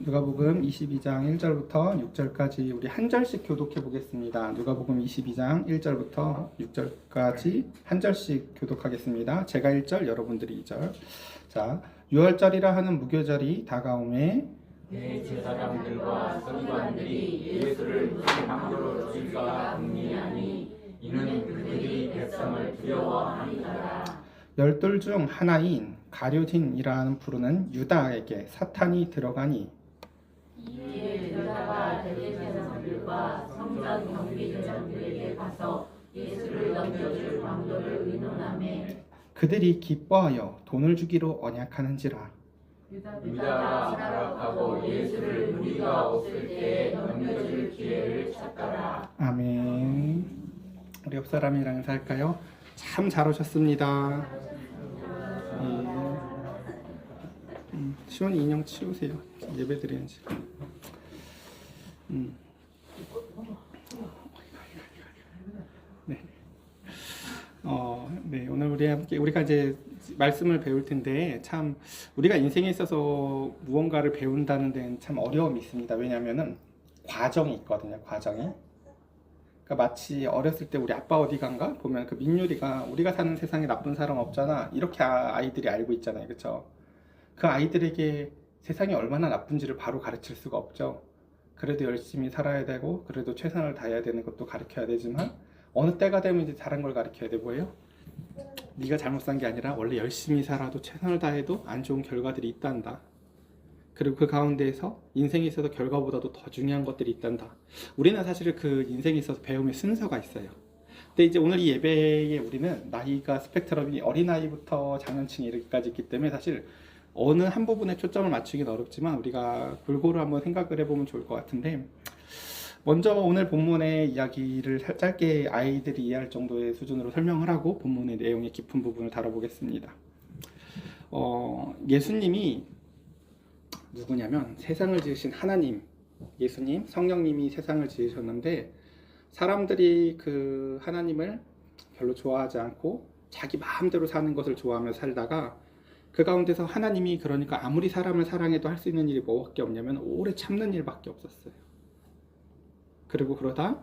누가복음 22장 1절부터 6절까지 우리 한 절씩 교독해 보겠습니다. 누가복음 22장 1절부터 6절까지 한 절씩 교독하겠습니다. 제가 1절, 여러분들이 2절. 자, 유월절이라 하는 무교절이 다가오매 제사장들과 서기관들이 예수를 무슨 방도로 줄까 궁리하니 이는 그들이 백성을 두려워하니라. 열둘 중 하나인 가룟딘이라는 부르는 유다에게 사탄이 들어가니 이에 유다가 대제사장들과 성전 경비대장들에게 가서 예수를 넘겨줄 방도를 의논하매 그들이 기뻐하여 돈을 주기로 언약하는지라. 유다가 타락하고 예수를 무리가 없을 때에 넘겨줄 기회를 찾더라. 아멘. 우리 옆 사람이랑 인사할까요? 참 잘 오셨습니다. 시원이 인형 치우세요. 예배 드리는 시간. 네. 네, 오늘 우리가 이제 말씀을 배울 텐데 참 우리가 인생에 있어서 무언가를 배운다는 데는 참 어려움이 있습니다. 왜냐하면은 과정이 있거든요. 과정이. 그러니까 마치 어렸을 때 우리 아빠 어디 간가 보면 그 민율이가 우리가 사는 세상에 나쁜 사람 없잖아. 이렇게 아이들이 알고 있잖아요. 그렇죠? 그 아이들에게 세상이 얼마나 나쁜지를 바로 가르칠 수가 없죠. 그래도 열심히 살아야 되고 그래도 최선을 다해야 되는 것도 가르쳐야 되지만 어느 때가 되면 이제 다른 걸 가르쳐야 돼. 뭐예요? 네가 잘못 산 게 아니라 원래 열심히 살아도 최선을 다해도 안 좋은 결과들이 있단다. 그리고 그 가운데에서 인생에 있어서 결과보다도 더 중요한 것들이 있단다. 우리는 사실 그 인생에 있어서 배움의 순서가 있어요. 근데 이제 오늘 이 예배에 우리는 나이가 스펙트럼이 어린아이부터 장년층에 이르기까지 있기 때문에 사실 어느 한 부분에 초점을 맞추기는 어렵지만 우리가 골고루 한번 생각을 해보면 좋을 것 같은데, 먼저 오늘 본문의 이야기를 짧게 아이들이 이해할 정도의 수준으로 설명을 하고 본문의 내용의 깊은 부분을 다뤄보겠습니다. 예수님이 누구냐면 세상을 지으신 하나님, 예수님, 성령님이 세상을 지으셨는데 사람들이 그 하나님을 별로 좋아하지 않고 자기 마음대로 사는 것을 좋아하며 살다가 그 가운데서 하나님이 그러니까 아무리 사람을 사랑해도 할 수 있는 일이 뭐밖에 없냐면 오래 참는 일밖에 없었어요. 그리고 그러다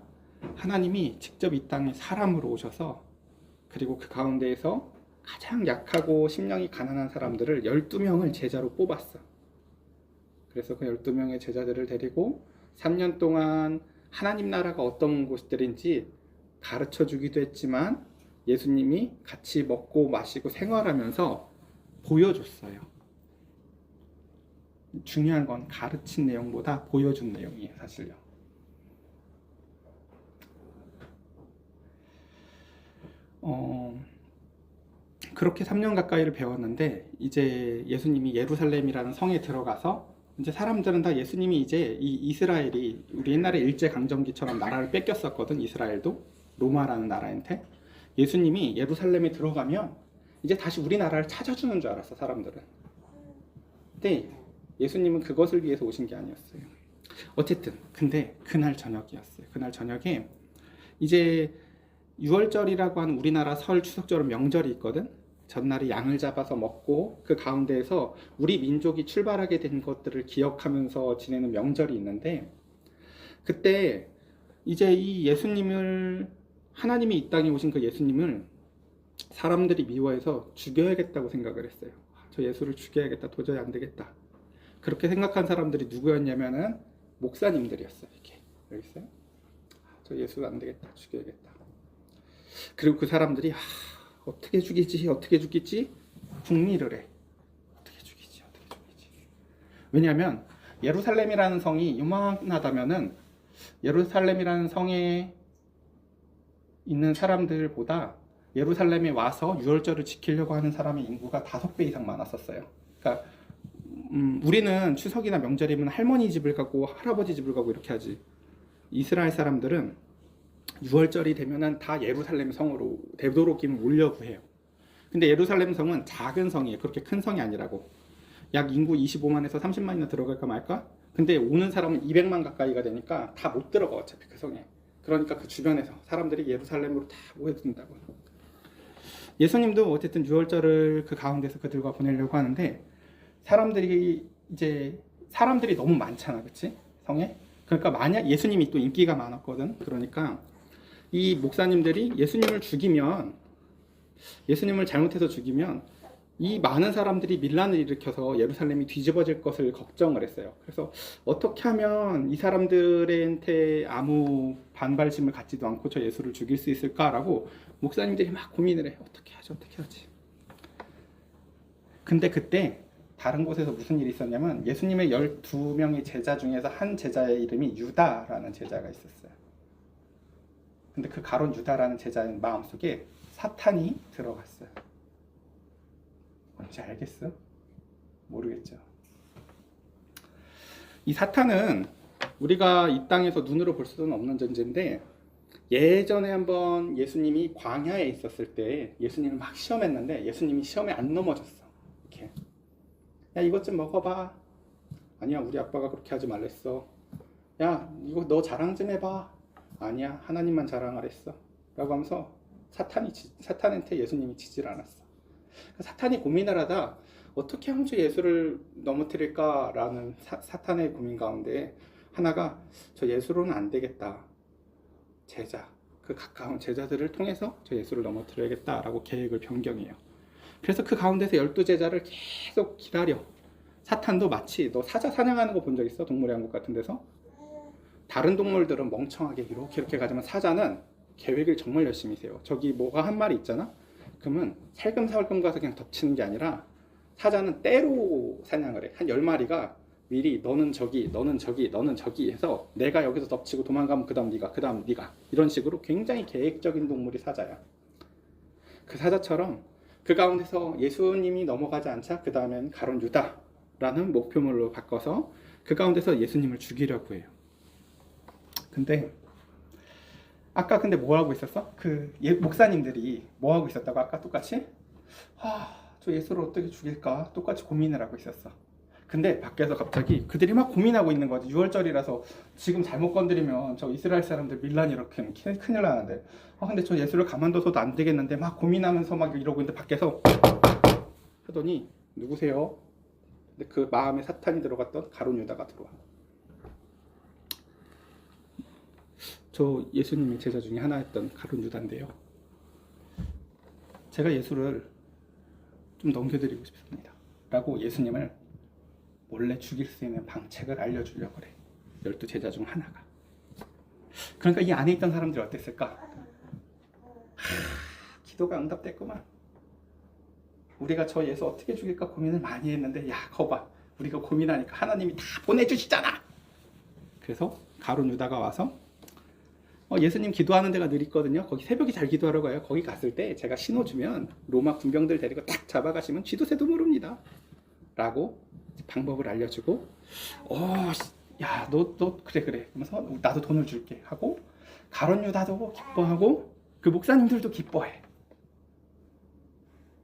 하나님이 직접 이 땅에 사람으로 오셔서 그리고 그 가운데에서 가장 약하고 심령이 가난한 사람들을 12명을 제자로 뽑았어. 그래서 그 12명의 제자들을 데리고 3년 동안 하나님 나라가 어떤 곳들인지 가르쳐 주기도 했지만 예수님이 같이 먹고 마시고 생활하면서 보여줬어요. 중요한 건 가르친 내용보다 보여준 내용이에요, 사실요. 그렇게 3년 가까이를 배웠는데 이제 예수님이 예루살렘이라는 성에 들어가서 이제 사람들은 다 예수님이 이제 이 이스라엘이 우리 옛날에 일제강점기처럼 나라를 뺏겼었거든. 이스라엘도 로마라는 나라한테. 예수님이 예루살렘에 들어가면 이제 다시 우리나라를 찾아주는 줄 알았어, 사람들은. 근데 예수님은 그것을 위해서 오신 게 아니었어요. 어쨌든 근데 그날 저녁이었어요. 그날 저녁에 이제 6월절이라고 하는 우리나라 설 추석처럼 명절이 있거든. 전날에 양을 잡아서 먹고 그 가운데에서 우리 민족이 출발하게 된 것들을 기억하면서 지내는 명절이 있는데, 그때 이제 이 예수님을, 하나님이 이 땅에 오신 그 예수님을 사람들이 미워해서 죽여야겠다고 생각을 했어요. 저 예수를 죽여야겠다, 도저히 안 되겠다. 그렇게 생각한 사람들이 누구였냐면은 목사님들이었어요. 이게 여기 있어요. 저 예수 안 되겠다, 죽여야겠다. 그리고 그 사람들이 어떻게 죽이지 궁리를 해. 어떻게 죽이지. 왜냐하면 예루살렘이라는 성이 요만하다면은 예루살렘이라는 성에 있는 사람들보다 예루살렘에 와서 유월절을 지키려고 하는 사람의 인구가 5배 이상 많았었어요. 그러니까 우리는 추석이나 명절이면 할머니 집을 가고 할아버지 집을 가고 이렇게 하지. 이스라엘 사람들은 6월절이 되면은 다 예루살렘 성으로 되도록이면 오려고 해요. 근데 예루살렘 성은 작은 성이에요. 그렇게 큰 성이 아니라고. 약 인구 25만에서 30만이나 들어갈까 말까? 근데 오는 사람은 200만 가까이가 되니까 다 못 들어가, 어차피 그 성에. 그러니까 그 주변에서 사람들이 예루살렘으로 다 모여든다고. 예수님도 어쨌든 6월절을 그 가운데서 그들과 보내려고 하는데 사람들이 이제 사람들이 너무 많잖아, 그치? 성에. 그러니까 만약 예수님이 또 인기가 많았거든. 그러니까 이 목사님들이 예수님을 죽이면, 예수님을 잘못해서 죽이면 이 많은 사람들이 밀란을 일으켜서 예루살렘이 뒤집어질 것을 걱정을 했어요. 그래서 어떻게 하면 이 사람들한테 아무 반발심을 갖지도 않고 저 예수를 죽일 수 있을까라고 목사님들이 막 고민을 해. 어떻게 하지, 어떻게 하지. 근데 그때 다른 곳에서 무슨 일이 있었냐면 예수님의 12명의 제자 중에서 한 제자의 이름이 유다라는 제자가 있었어요. 근데 그 가론 유다라는 제자의 마음속에 사탄이 들어갔어요. 뭔지 알겠어? 모르겠죠. 이 사탄은 우리가 이 땅에서 눈으로 볼 수는 없는 존재인데 예전에 한번 예수님이 광야에 있었을 때 예수님을 막 시험했는데 예수님이 시험에 안 넘어졌어. 이렇게. 야, 이것 좀 먹어봐. 아니야, 우리 아빠가 그렇게 하지 말랬어. 야, 이거 너 자랑 좀 해봐. 아니야, 하나님만 자랑하랬어. 라고 하면서 사탄한테 예수님이 지질 않았어. 사탄이 고민을 하다 어떻게 하면 저 예수를 넘어뜨릴까라는 사탄의 고민 가운데 하나가 저 예수로는 안 되겠다. 제자, 그 가까운 제자들을 통해서 저 예수를 넘어뜨려야겠다라고 계획을 변경해요. 그래서 그 가운데서 12제자를 계속 기다려. 사탄도 마치 너 사자 사냥하는 거 본 적 있어? 동물의 왕국 같은 데서? 다른 동물들은 멍청하게 이렇게 가지만 사자는 계획을 정말 열심히 세요. 저기 뭐가 한 마리 있잖아? 그러면 살금살금 가서 그냥 덮치는 게 아니라 사자는 때로 사냥을 해. 한 10마리가 미리 너는 저기, 너는 저기, 너는 저기 해서 내가 여기서 덮치고 도망가면 그 다음 네가 이런 식으로 굉장히 계획적인 동물이 사자야. 그 사자처럼 그 가운데서 예수님이 넘어가지 않자 그 다음엔 가론 유다라는 목표물로 바꿔서 그 가운데서 예수님을 죽이려고 해요. 근데 아까 근데 뭐 하고 있었어? 그 목사님들이 뭐 하고 있었다고 아까 똑같이? 저 예수를 어떻게 죽일까? 똑같이 고민을 하고 있었어. 근데 밖에서 갑자기 그들이 막 고민하고 있는 거지. 6월절이라서 지금 잘못 건드리면 저 이스라엘 사람들 밀란이 이렇게 큰일 나는데 근데 저 예수를 가만둬서도 안 되겠는데 막 고민하면서 막 이러고 있는데 밖에서 하더니 누구세요? 근데 그 마음에 사탄이 들어갔던 가룟 유다가 들어와. 저 예수님의 제자 중에 하나였던 가룟 유다인데요. 제가 예수를 좀 넘겨드리고 싶습니다. 라고 예수님을 몰래 죽일 수 있는 방책을 알려주려고 그래. 12제자 중 하나가. 그러니까 이 안에 있던 사람들이 어땠을까? 기도가 응답됐구만. 우리가 저 예수 어떻게 죽일까 고민을 많이 했는데 야, 거봐. 우리가 고민하니까 하나님이 다 보내주시잖아. 그래서 가룟 유다가 와서 예수님 기도하는 데가 늘 있거든요. 거기 새벽에 잘 기도하러 가요. 거기 갔을 때 제가 신호 주면 로마 군병들 데리고 딱 잡아가시면 쥐도 새도 모릅니다. 라고 방법을 알려주고 야, 너 그래 그러면서 나도 돈을 줄게 하고 가룟 유다도 기뻐하고 그 목사님들도 기뻐해.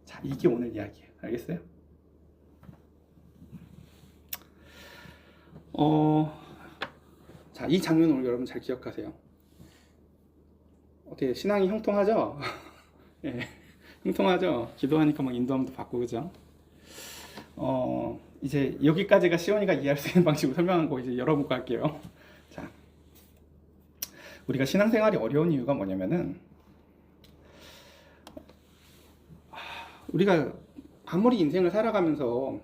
자, 이게 오늘 이야기예요. 알겠어요? 자, 이 장면을 오늘 여러분 잘 기억하세요. 어떻게 신앙이 형통하죠? 예, 형통하죠? 기도하니까 막 인도함도 받고 그죠? 이제 여기까지가 시온이가 이해할 수 있는 방식으로 설명한 거 이제 열어볼까 할게요. 자, 우리가 신앙생활이 어려운 이유가 뭐냐면은 우리가 아무리 인생을 살아가면서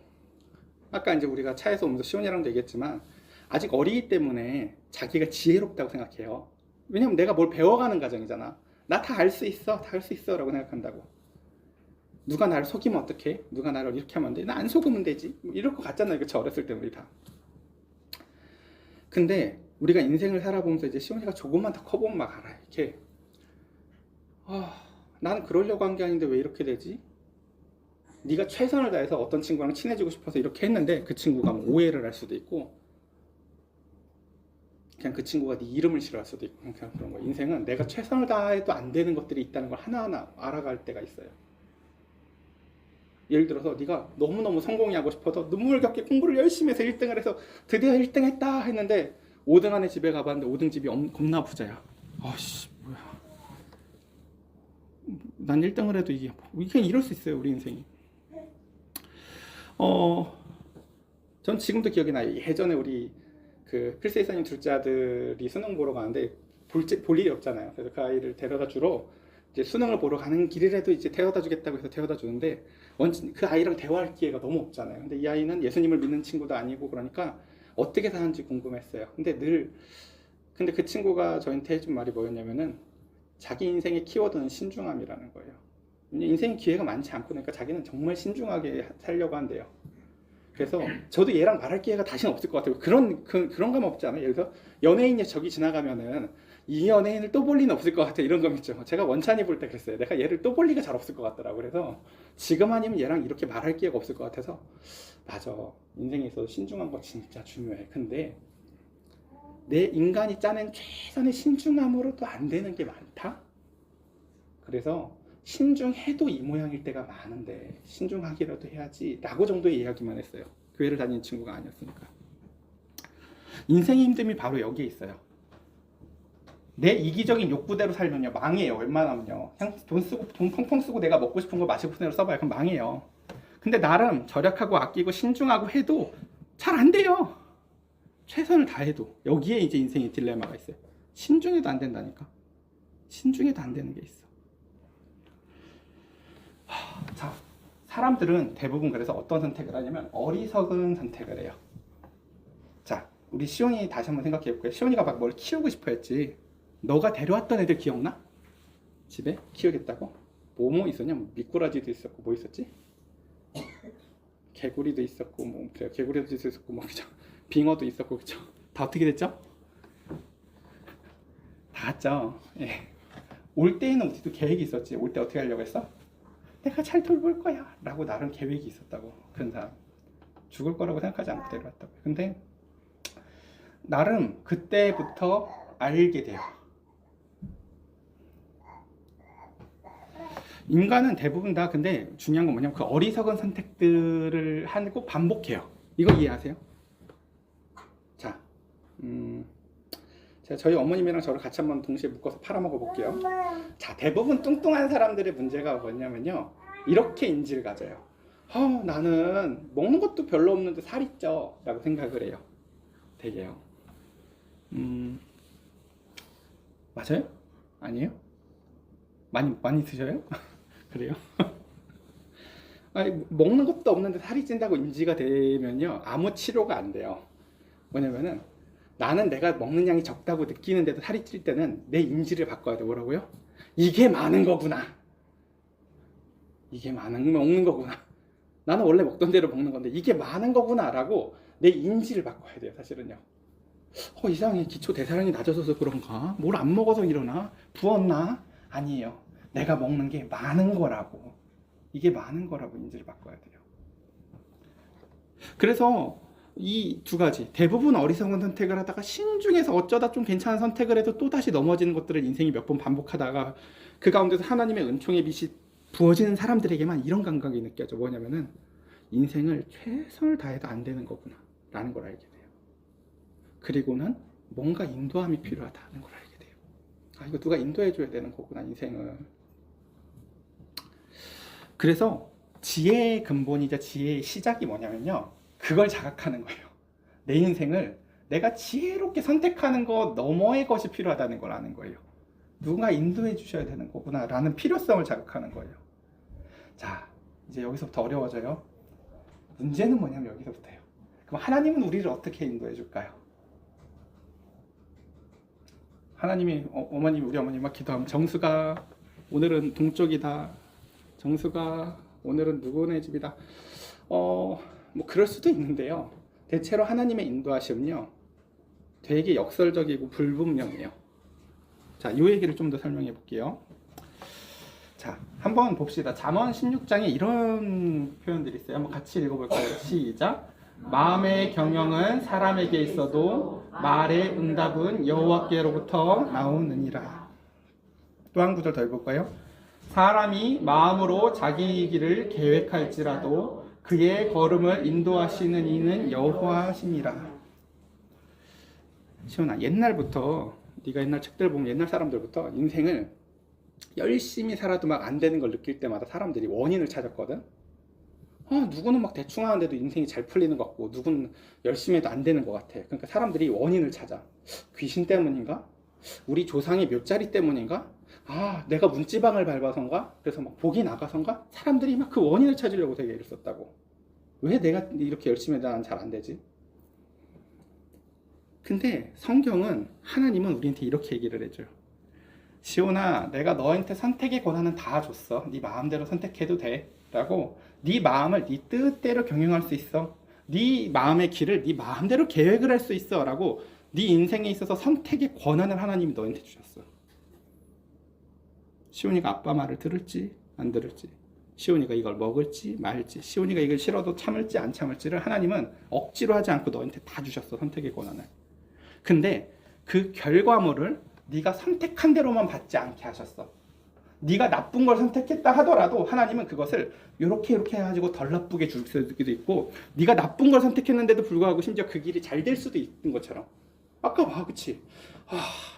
아까 이제 우리가 차에서 오면서 시온이랑도 얘기했지만 아직 어리기 때문에 자기가 지혜롭다고 생각해요. 왜냐면 내가 뭘 배워가는 과정이잖아. 나 다 알 수 있어, 다 알 수 있어 라고 생각한다고. 누가 나를 속이면 어떡해? 누가 나를 이렇게 하면 안 돼? 나 안 속으면 되지. 이럴 것 같잖아요. 그쵸? 어렸을 때 우리 다. 근데 우리가 인생을 살아보면서 이제 시온이가 조금만 더 커보면 막 알아. 이렇게 나는 그러려고 한 게 아닌데 왜 이렇게 되지? 네가 최선을 다해서 어떤 친구랑 친해지고 싶어서 이렇게 했는데 그 친구가 뭐 오해를 할 수도 있고 그냥 그 친구가 네 이름을 싫어할 수도 있고 그냥 그런 거야. 인생은 내가 최선을 다해도 안 되는 것들이 있다는 걸 하나하나 알아갈 때가 있어요. 예를 들어서 네가 너무너무 성공이 하고 싶어서 눈물겹게 공부를 열심히 해서 1등을 해서 드디어 1등 했다 했는데 5등 안에 집에 가봤는데 5등 집이 겁나 부자야. 뭐야. 난 1등을 해도 이게 그냥 이럴 수 있어요. 우리 인생이. 전 지금도 기억이 나요. 예전에 우리 그 필세 이사님 둘째 아들이 수능 보러 가는데 볼 일이 없잖아요. 그래서 그 아이를 데려다 주러 이제 수능을 보러 가는 길이라도 이제 데려다 주겠다고 해서 데려다 주는데 그 아이랑 대화할 기회가 너무 없잖아요. 근데 이 아이는 예수님을 믿는 친구도 아니고 그러니까 어떻게 사는지 궁금했어요. 근데 그 친구가 저한테 해준 말이 뭐였냐면은 자기 인생의 키워드는 신중함이라는 거예요. 인생에 기회가 많지 않고 그러니까 자기는 정말 신중하게 살려고 한대요. 그래서 저도 얘랑 말할 기회가 다시는 없을 것 같아요. 그런 감 없지 않아요? 예를 들어 연예인이 저기 지나가면은 이 연예인을 또 볼 리는 없을 것 같아 이런 거 있죠. 제가 원찬이 볼 때 그랬어요. 내가 얘를 또 볼 리가 잘 없을 것 같더라고. 그래서 지금 아니면 얘랑 이렇게 말할 기회가 없을 것 같아서 맞아. 인생에 있어서 신중한 거 진짜 중요해. 근데 내 인간이 짜낸 최선의 신중함으로도 안 되는 게 많다? 그래서 신중해도 이 모양일 때가 많은데 신중하기라도 해야지 라고 정도의 이야기만 했어요. 교회를 다니는 친구가 아니었으니까. 인생의 힘듦이 바로 여기에 있어요. 내 이기적인 욕구대로 살면요 망해요. 웬만하면요 그냥 돈 펑펑 쓰고 내가 먹고 싶은 거 마시고 싶은 대로 써봐요. 그럼 망해요. 근데 나름 절약하고 아끼고 신중하고 해도 잘 안 돼요. 최선을 다해도. 여기에 이제 인생의 딜레마가 있어요. 신중해도 안 된다니까. 신중해도 안 되는 게 있어. 자, 사람들은 대부분 그래서 어떤 선택을 하냐면 어리석은 선택을 해요. 자, 우리 시온이 다시 한번 생각해 볼게요. 시온이가 막 뭘 키우고 싶어 했지. 너가 데려왔던 애들 기억나? 집에 키우겠다고? 뭐뭐 있었냐? 미꾸라지도 있었고 뭐 있었지? 개구리도 있었고 뭐 그래요. 개구리도 있었고 뭐 그죠? 빙어도 있었고 그죠? 다 어떻게 됐죠? 다 갔죠. 예. 올 때에는 우리도 계획이 있었지. 올 때 어떻게 하려고 했어? 내가 잘 돌볼 거야 라고 나름 계획이 있었다고. 그런 사람 죽을 거라고 생각하지 않고 데려왔다고. 근데 나름 그때부터 알게 돼요. 인간은 대부분 다 근데 중요한 건 뭐냐면 그 어리석은 선택들을 하고 반복해요. 이거 이해하세요? 자, 제가 저희 어머님이랑 저를 같이 한번 동시에 묶어서 팔아먹어 볼게요. 자, 대부분 뚱뚱한 사람들의 문제가 뭐냐면요 이렇게 인지를 가져요. 나는 먹는 것도 별로 없는데 살이 쪄 라고 생각을 해요. 되게요. 맞아요? 아니에요? 많이 드셔요? 그래요? 아니, 먹는 것도 없는데 살이 찐다고 인지가 되면요 아무 치료가 안 돼요. 뭐냐면은 나는 내가 먹는 양이 적다고 느끼는데도 살이 찔 때는 내 인지를 바꿔야 돼. 뭐라고요? 이게 많은 거구나. 이게 먹는 거구나. 나는 원래 먹던 대로 먹는 건데 이게 많은 거구나 라고 내 인지를 바꿔야 돼요. 사실은요. 이상해. 기초 대사량이 낮아져서 그런가? 뭘 안 먹어서 이러나? 부었나? 아니에요. 내가 먹는 게 많은 거라고. 이게 많은 거라고 인지를 바꿔야 돼요. 그래서 이 두 가지 대부분 어리석은 선택을 하다가 신중해서 어쩌다 좀 괜찮은 선택을 해도 또다시 넘어지는 것들을 인생이 몇 번 반복하다가 그 가운데서 하나님의 은총의 빛이 부어지는 사람들에게만 이런 감각이 느껴져. 뭐냐면은 인생을 최선을 다해도 안 되는 거구나 라는 걸 알게 돼요. 그리고는 뭔가 인도함이 필요하다는 걸 알게 돼요. 이거 누가 인도해 줘야 되는 거구나 인생을. 그래서 지혜의 근본이자 지혜의 시작이 뭐냐면요 그걸 자각하는 거예요. 내 인생을 내가 지혜롭게 선택하는 것 너머의 것이 필요하다는 걸 아는 거예요. 누군가 인도해 주셔야 되는 거구나 라는 필요성을 자각하는 거예요. 자, 이제 여기서부터 어려워져요. 문제는 뭐냐면 여기서부터예요. 그럼 하나님은 우리를 어떻게 인도해 줄까요? 하나님이 우리 어머니 막 기도하면 정수가 오늘은 동쪽이다. 정수가 오늘은 누구네 집이다. 뭐 그럴 수도 있는데요. 대체로 하나님의 인도하심은요 되게 역설적이고 불분명해요. 자, 이 얘기를 좀 더 설명해 볼게요. 자, 한번 봅시다. 잠언 16장에 이런 표현들이 있어요. 한번 같이 읽어볼까요? 시작. 마음의 경영은 사람에게 있어도 말의 응답은 여호와께로부터 나오느니라. 또 한 구절 더 읽어볼까요? 사람이 마음으로 자기 길을 계획할지라도 그의 걸음을 인도하시는 이는 여호와시니라. 시온아, 옛날부터 네가 옛날 책들 보면 옛날 사람들부터 인생을 열심히 살아도 막 안 되는 걸 느낄 때마다 사람들이 원인을 찾았거든. 누구는 막 대충 하는데도 인생이 잘 풀리는 것 같고 누구는 열심히 해도 안 되는 것 같아. 그러니까 사람들이 원인을 찾아. 귀신 때문인가? 우리 조상의 묘자리 때문인가? 내가 문지방을 밟아서인가? 그래서 막 복이 나가서인가? 사람들이 막 그 원인을 찾으려고 되게 애를 썼다고. 왜 내가 이렇게 열심히 해도 난 잘 안 되지? 근데 성경은, 하나님은 우리한테 이렇게 얘기를 해줘요. 시온아, 내가 너한테 선택의 권한은 다 줬어. 네 마음대로 선택해도 돼 라고. 네 마음을 네 뜻대로 경영할 수 있어. 네 마음의 길을 네 마음대로 계획을 할 수 있어 라고. 네 인생에 있어서 선택의 권한을 하나님이 너한테 주셨어. 시온이가 아빠 말을 들을지 안 들을지, 시온이가 이걸 먹을지 말지, 시온이가 이걸 싫어도 참을지 안 참을지를 하나님은 억지로 하지 않고 너한테 다 주셨어, 선택의 권한을. 근데 그 결과물을 네가 선택한 대로만 받지 않게 하셨어. 네가 나쁜 걸 선택했다 하더라도 하나님은 그것을 이렇게 해가지고 덜 나쁘게 줄 수도 있고, 네가 나쁜 걸 선택했는데도 불구하고 심지어 그 길이 잘 될 수도 있는 것처럼. 아까 봐, 그치?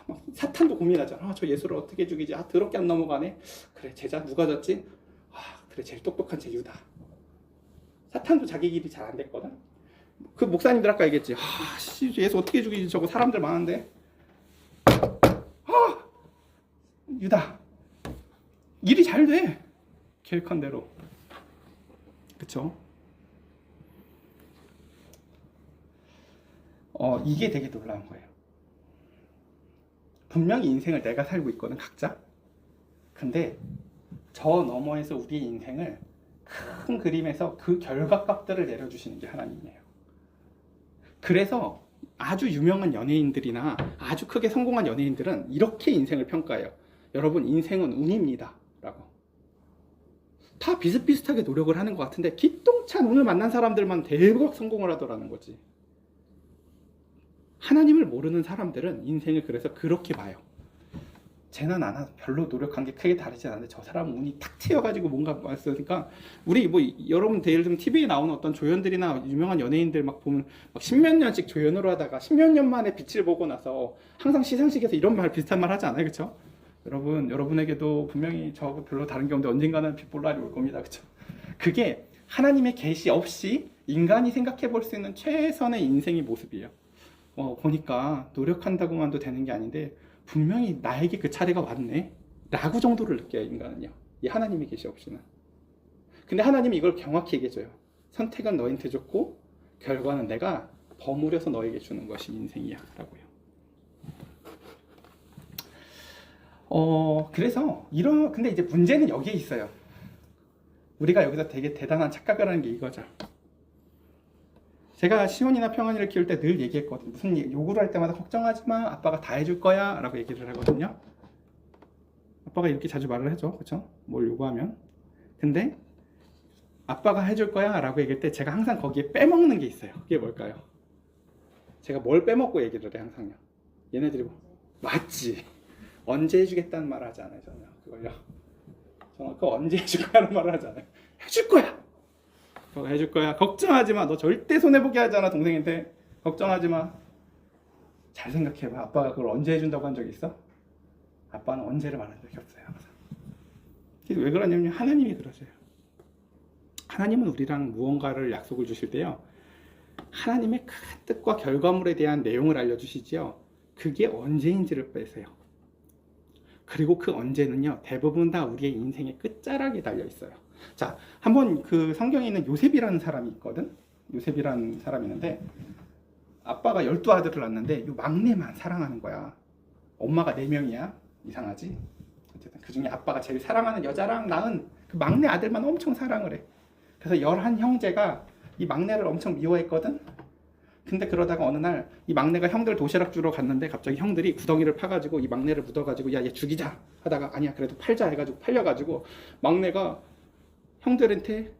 막 사탄도 고민하잖아. 저 예수를 어떻게 죽이지? 더럽게 안 넘어가네. 그래, 제자 누가 졌지? 그래, 제일 똑똑한 제 유다. 사탄도 자기 길이 잘 안 됐거든. 그 목사님들 아까 얘기했지. 예수 어떻게 죽이지? 저거 사람들 많은데. 유다 일이 잘 돼, 계획한 대로. 그쵸? 이게 되게 놀라운 거예요. 분명히 인생을 내가 살고 있거든, 각자. 근데 저 너머에서 우리의 인생을 큰 그림에서 그 결과값들을 내려주시는 게 하나님이에요. 그래서 아주 유명한 연예인들이나 아주 크게 성공한 연예인들은 이렇게 인생을 평가해요. 여러분, 인생은 운입니다 라고. 다 비슷비슷하게 노력을 하는 것 같은데 기똥찬 오늘 만난 사람들만 대박 성공을 하더라는 거지. 하나님을 모르는 사람들은 인생을 그래서 그렇게 봐요. 쟤는 안 하고 별로 노력한 게 크게 다르지 않은데 저 사람은 운이 탁 튀어가지고 뭔가 왔으니까. 우리 여러분 예를 들면 TV에 나오는 어떤 조연들이나 유명한 연예인들 막 보면 막 십몇 년씩 조연으로 하다가 십몇 년 만에 빛을 보고 나서 항상 시상식에서 이런 말, 비슷한 말 하지 않아요? 그쵸? 여러분에게도 분명히 저하고 별로 다른 게 없는데 언젠가는 빛볼 날이 올 겁니다. 그쵸? 그게 하나님의 계시 없이 인간이 생각해 볼 수 있는 최선의 인생의 모습이에요. 보니까 노력한다고만도 되는 게 아닌데 분명히 나에게 그 차례가 왔네 라고 정도를 느껴요, 인간은요. 이 하나님의 계시 없이는. 근데 하나님이 이걸 경확히 얘기해줘요. 선택은 너한테 줬고 결과는 내가 버무려서 너에게 주는 것이 인생이야 라고요. 그래서 근데 이제 문제는 여기에 있어요. 우리가 여기서 되게 대단한 착각을 하는 게 이거죠. 제가 시온이나 평안이를 키울 때 늘 얘기했거든요. 무슨 요구를 할 때마다 걱정하지 마, 아빠가 다 해줄 거야 라고 얘기를 하거든요. 아빠가 이렇게 자주 말을 하죠, 그쵸? 뭘 요구하면. 근데 아빠가 해줄 거야 라고 얘기할 때 제가 항상 거기에 빼먹는 게 있어요. 그게 뭘까요? 제가 뭘 빼먹고 얘기를 해, 항상요. 얘네들이 맞지, 언제 해주겠다는 말을 하지 않아요, 저는. 그걸요, 저는 그거 언제 해줄 거야라는 말을 하지 않아요. 해줄 거야, 너가 해줄 거야, 걱정하지 마, 너 절대 손해보게 하잖아 동생한테. 걱정하지 마. 잘 생각해봐, 아빠가 그걸 언제 해준다고 한 적 있어? 아빠는 언제를 말한 적이 없어요, 항상. 왜 그러냐면 하나님이 그러세요. 하나님은 우리랑 무언가를 약속을 주실 때요, 하나님의 큰 뜻과 결과물에 대한 내용을 알려주시지요. 그게 언제인지를 빼세요. 그리고 그 언제는요, 대부분 다 우리의 인생의 끝자락에 달려 있어요. 자, 한번 그 성경에 있는 요셉이라는 사람이 있거든. 요셉이라는 사람이 있는데 아빠가 12아들을 낳았는데 요 막내만 사랑하는 거야. 엄마가 4명이야. 이상하지? 어쨌든 그 중에 아빠가 제일 사랑하는 여자랑 낳은 그 막내 아들만 엄청 사랑을 해. 그래서 11형제가 이 막내를 엄청 미워했거든. 근데 그러다가 어느 날 이 막내가 형들 도시락 주러 갔는데 갑자기 형들이 구덩이를 파가지고 이 막내를 묻어가지고 야, 얘 죽이자 하다가 아니야 그래도 팔자 해가지고 팔려가지고 막내가 형들한테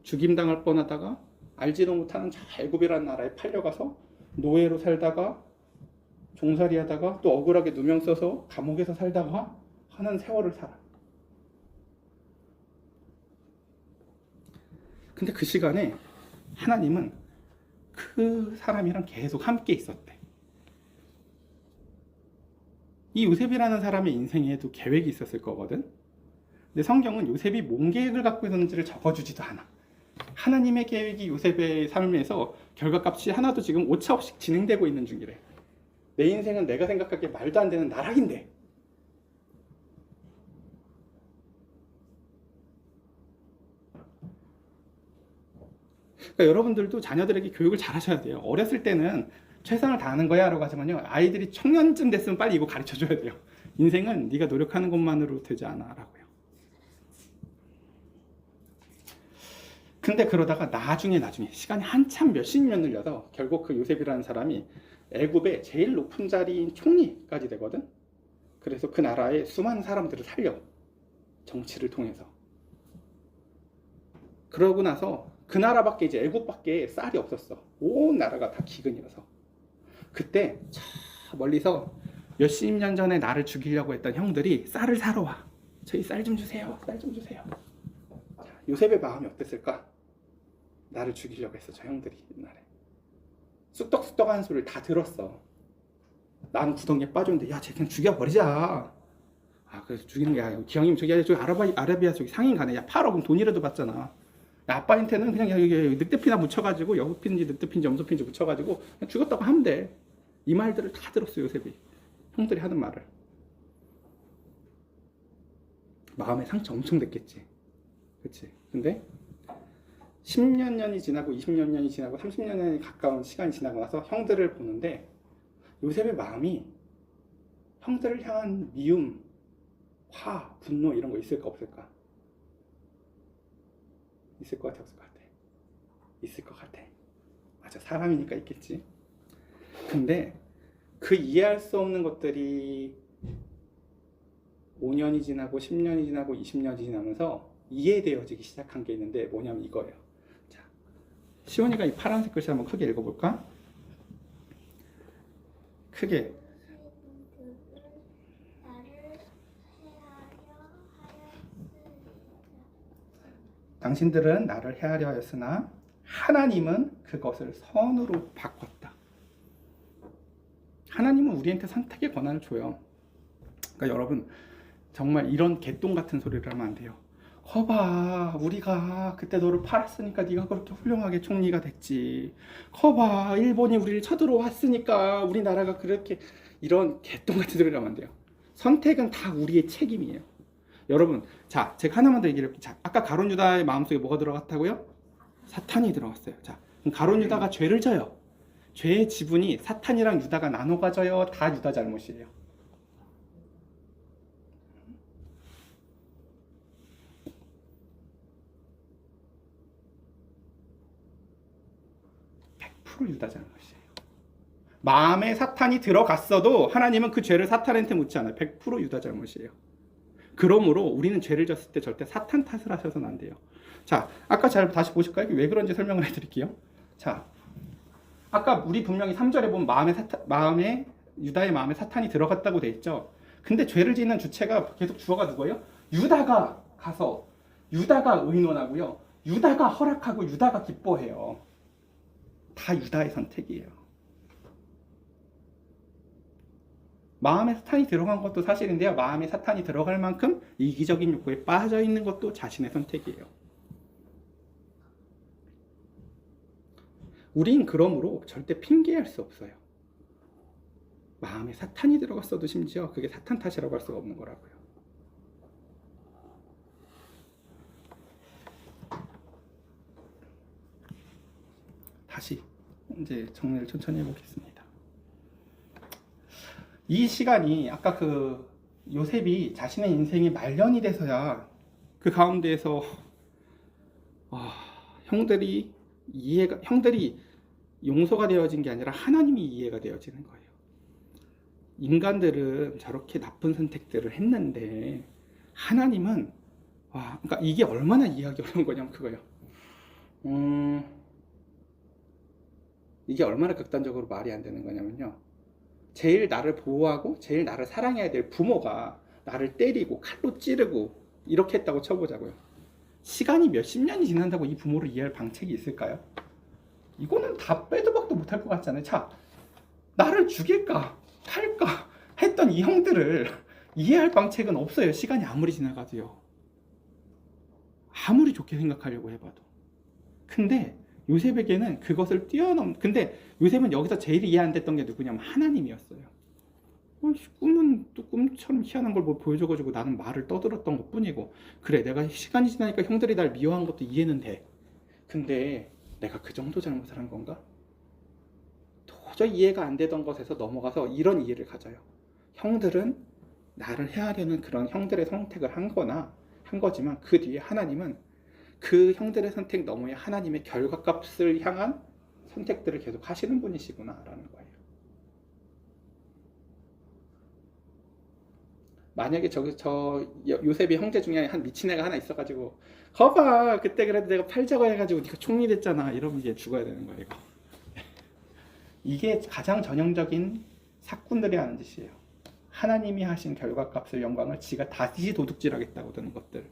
죽임당할 뻔하다가 알지도 못하는 저 애굽이라는 나라에 팔려가서 노예로 살다가 종살이 하다가 또 억울하게 누명 써서 감옥에서 살다가 하는 세월을 살아. 근데 그 시간에 하나님은 그 사람이랑 계속 함께 있었대. 이 요셉이라는 사람의 인생에도 계획이 있었을 거거든. 근데 성경은 요셉이 뭔 계획을 갖고 있었는지를 적어주지도 않아. 하나님의 계획이 요셉의 삶에서 결과값이 하나도 지금 오차없이 진행되고 있는 중이래. 내 인생은 내가 생각하기에 말도 안 되는 나락인데. 그러니까 여러분들도 자녀들에게 교육을 잘 하셔야 돼요. 어렸을 때는 최선을 다하는 거야 라고 하지만요, 아이들이 청년쯤 됐으면 빨리 이거 가르쳐 줘야 돼요. 인생은 네가 노력하는 것만으로 되지 않아 라고요. 근데 그러다가 나중에 시간이 한참 몇십 년 흘려서 결국 그 요셉이라는 사람이 애굽의 제일 높은 자리인 총리까지 되거든. 그래서 그 나라의 수많은 사람들을 살려, 정치를 통해서. 그러고 나서 그 나라밖에, 이제 애굽밖에 쌀이 없었어. 온 나라가 다 기근이어서. 그때 저 멀리서 몇십 년 전에 나를 죽이려고 했던 형들이 쌀을 사러 와. 저희 쌀 좀 주세요. 쌀 좀 주세요. 자, 요셉의 마음이 어땠을까? 나를 죽이려고 했어, 저 형들이 옛날에. 쑥떡쑥떡하는 소리를 다 들었어. 나는 구덩이에 빠졌는데, 야, 쟤 그냥 죽여버리자. 아, 그래서 죽이는 게 아니고, 기왕이면 저기 아라비아 저기 상인 가네. 야, 팔어. 그럼 돈이라도 받잖아. 야, 아빠한테는 그냥 여기 늑대피나 묻혀가지고, 여우핀지 늑대핀지 염소핀지 묻혀가지고 그냥 죽였다고 하면 돼. 이 말들을 다 들었어, 요셉이. 형들이 하는 말을. 마음에 상처 엄청 됐겠지. 그치? 근데 10년이 지나고 20년이 지나고 30년에 가까운 시간이 지나고 나서 형들을 보는데, 요셉의 마음이 형들을 향한 미움, 화, 분노 이런 거 있을까 없을까? 있을 것 같아, 없을 것 같아? 있을 것 같아. 맞아, 사람이니까 있겠지. 근데 그 이해할 수 없는 것들이 5년이 지나고 10년이 지나고 20년이 지나면서 이해되어지기 시작한 게 있는데, 뭐냐면 이거예요. 자, 시원이가 이 파란색 글씨 한번 크게 읽어볼까? 크게. 당신들은 나를 해하려 하였으나 하나님은 그것을 선으로 바꿨다. 하나님은 우리한테 선택의 권한을 줘요. 그러니까 여러분, 정말 이런 개똥 같은 소리를 하면 안 돼요. 거봐, 우리가 그때 너를 팔았으니까 네가 그렇게 훌륭하게 총리가 됐지. 거봐, 일본이 우리를 쳐들어왔으니까 우리나라가 그렇게, 이런 개똥 같은 소리를 하면 안 돼요. 선택은 다 우리의 책임이에요. 여러분, 자, 제가 하나만 더 얘기를 해볼게요. 자, 아까 가룟 유다의 마음속에 뭐가 들어갔다고요? 사탄이 들어갔어요. 자, 그럼 가룟 유다가 죄를 져요. 죄의 지분이 사탄이랑 유다가 나눠 가져요? 다 유다 잘못이에요? 유다 잘못이에요. 마음에 사탄이 들어갔어도 하나님은 그 죄를 사탄한테 묻지 않아요. 100% 유다 잘못이에요. 그러므로 우리는 죄를 졌을 때 절대 사탄 탓을 하셔서는 안 돼요. 자, 아까 잘 다시 보실까요? 왜 그런지 설명을 해드릴게요. 자, 아까 우리 분명히 3절에 보면 유다의 마음에 사탄이 들어갔다고 돼 있죠. 근데 죄를 짓는 주체가 계속 주어가 누구예요? 유다가 가서 유다가 의논하고요. 유다가 허락하고 유다가 기뻐해요. 다 유다의 선택이에요. 마음에 사탄이 들어간 것도 사실인데요. 마음에 사탄이 들어갈 만큼 이기적인 욕구에 빠져 있는 것도 자신의 선택이에요. 우린 그러므로 절대 핑계할 수 없어요. 마음에 사탄이 들어갔어도 심지어 그게 사탄 탓이라고 할 수가 없는 거라고요. 다시 이제 정리를 천천히 해보겠습니다. 이 시간이 아까 그 요셉이 자신의 인생이 말년이 돼서야 그 가운데에서 형들이 용서가 되어진 게 아니라 하나님이 이해가 되어지는 거예요. 인간들은 저렇게 나쁜 선택들을 했는데 하나님은 그러니까 이게 얼마나 이해하기 어려운 거냐면 그거예요. 이게 얼마나 극단적으로 말이 안 되는 거냐면요. 제일 나를 보호하고 제일 나를 사랑해야 될 부모가 나를 때리고 칼로 찌르고 이렇게 했다고 쳐보자고요. 시간이 몇십 년이 지난다고 이 부모를 이해할 방책이 있을까요? 이거는 다 빼도 박도 못할 것 같잖아요. 자, 나를 죽일까 팔까 했던 이 형들을 이해할 방책은 없어요. 시간이 아무리 지나가도요. 아무리 좋게 생각하려고 해봐도. 근데 요셉에게는 그것을 근데 요셉은 여기서 제일 이해 안 됐던 게 누구냐면 하나님이었어요. 꿈은 또 꿈처럼 희한한 걸 뭐 보여줘가지고 나는 말을 떠들었던 것 뿐이고, 그래 내가 시간이 지나니까 형들이 날 미워한 것도 이해는 돼. 근데 내가 그 정도 잘못을 한 건가? 도저히 이해가 안 되던 것에서 넘어가서 이런 이해를 가져요. 형들은 나를 해하려는 그런 형들의 선택을 한 거지만 그 뒤에 하나님은 그 형들의 선택 너머에 하나님의 결과값을 향한 선택들을 계속 하시는 분이시구나 라는 거예요. 만약에 요셉이 형제 중에 한 미친 애가 하나 있어가지고 거봐 그때 그래도 내가 팔자고 해가지고 네가 총리 됐잖아 이러면 이제 죽어야 되는 거예요. 이거. 이게 가장 전형적인 사꾼들이 하는 짓이에요. 하나님이 하신 결과값을 영광을 지가 다시 도둑질하겠다고 드는 것들.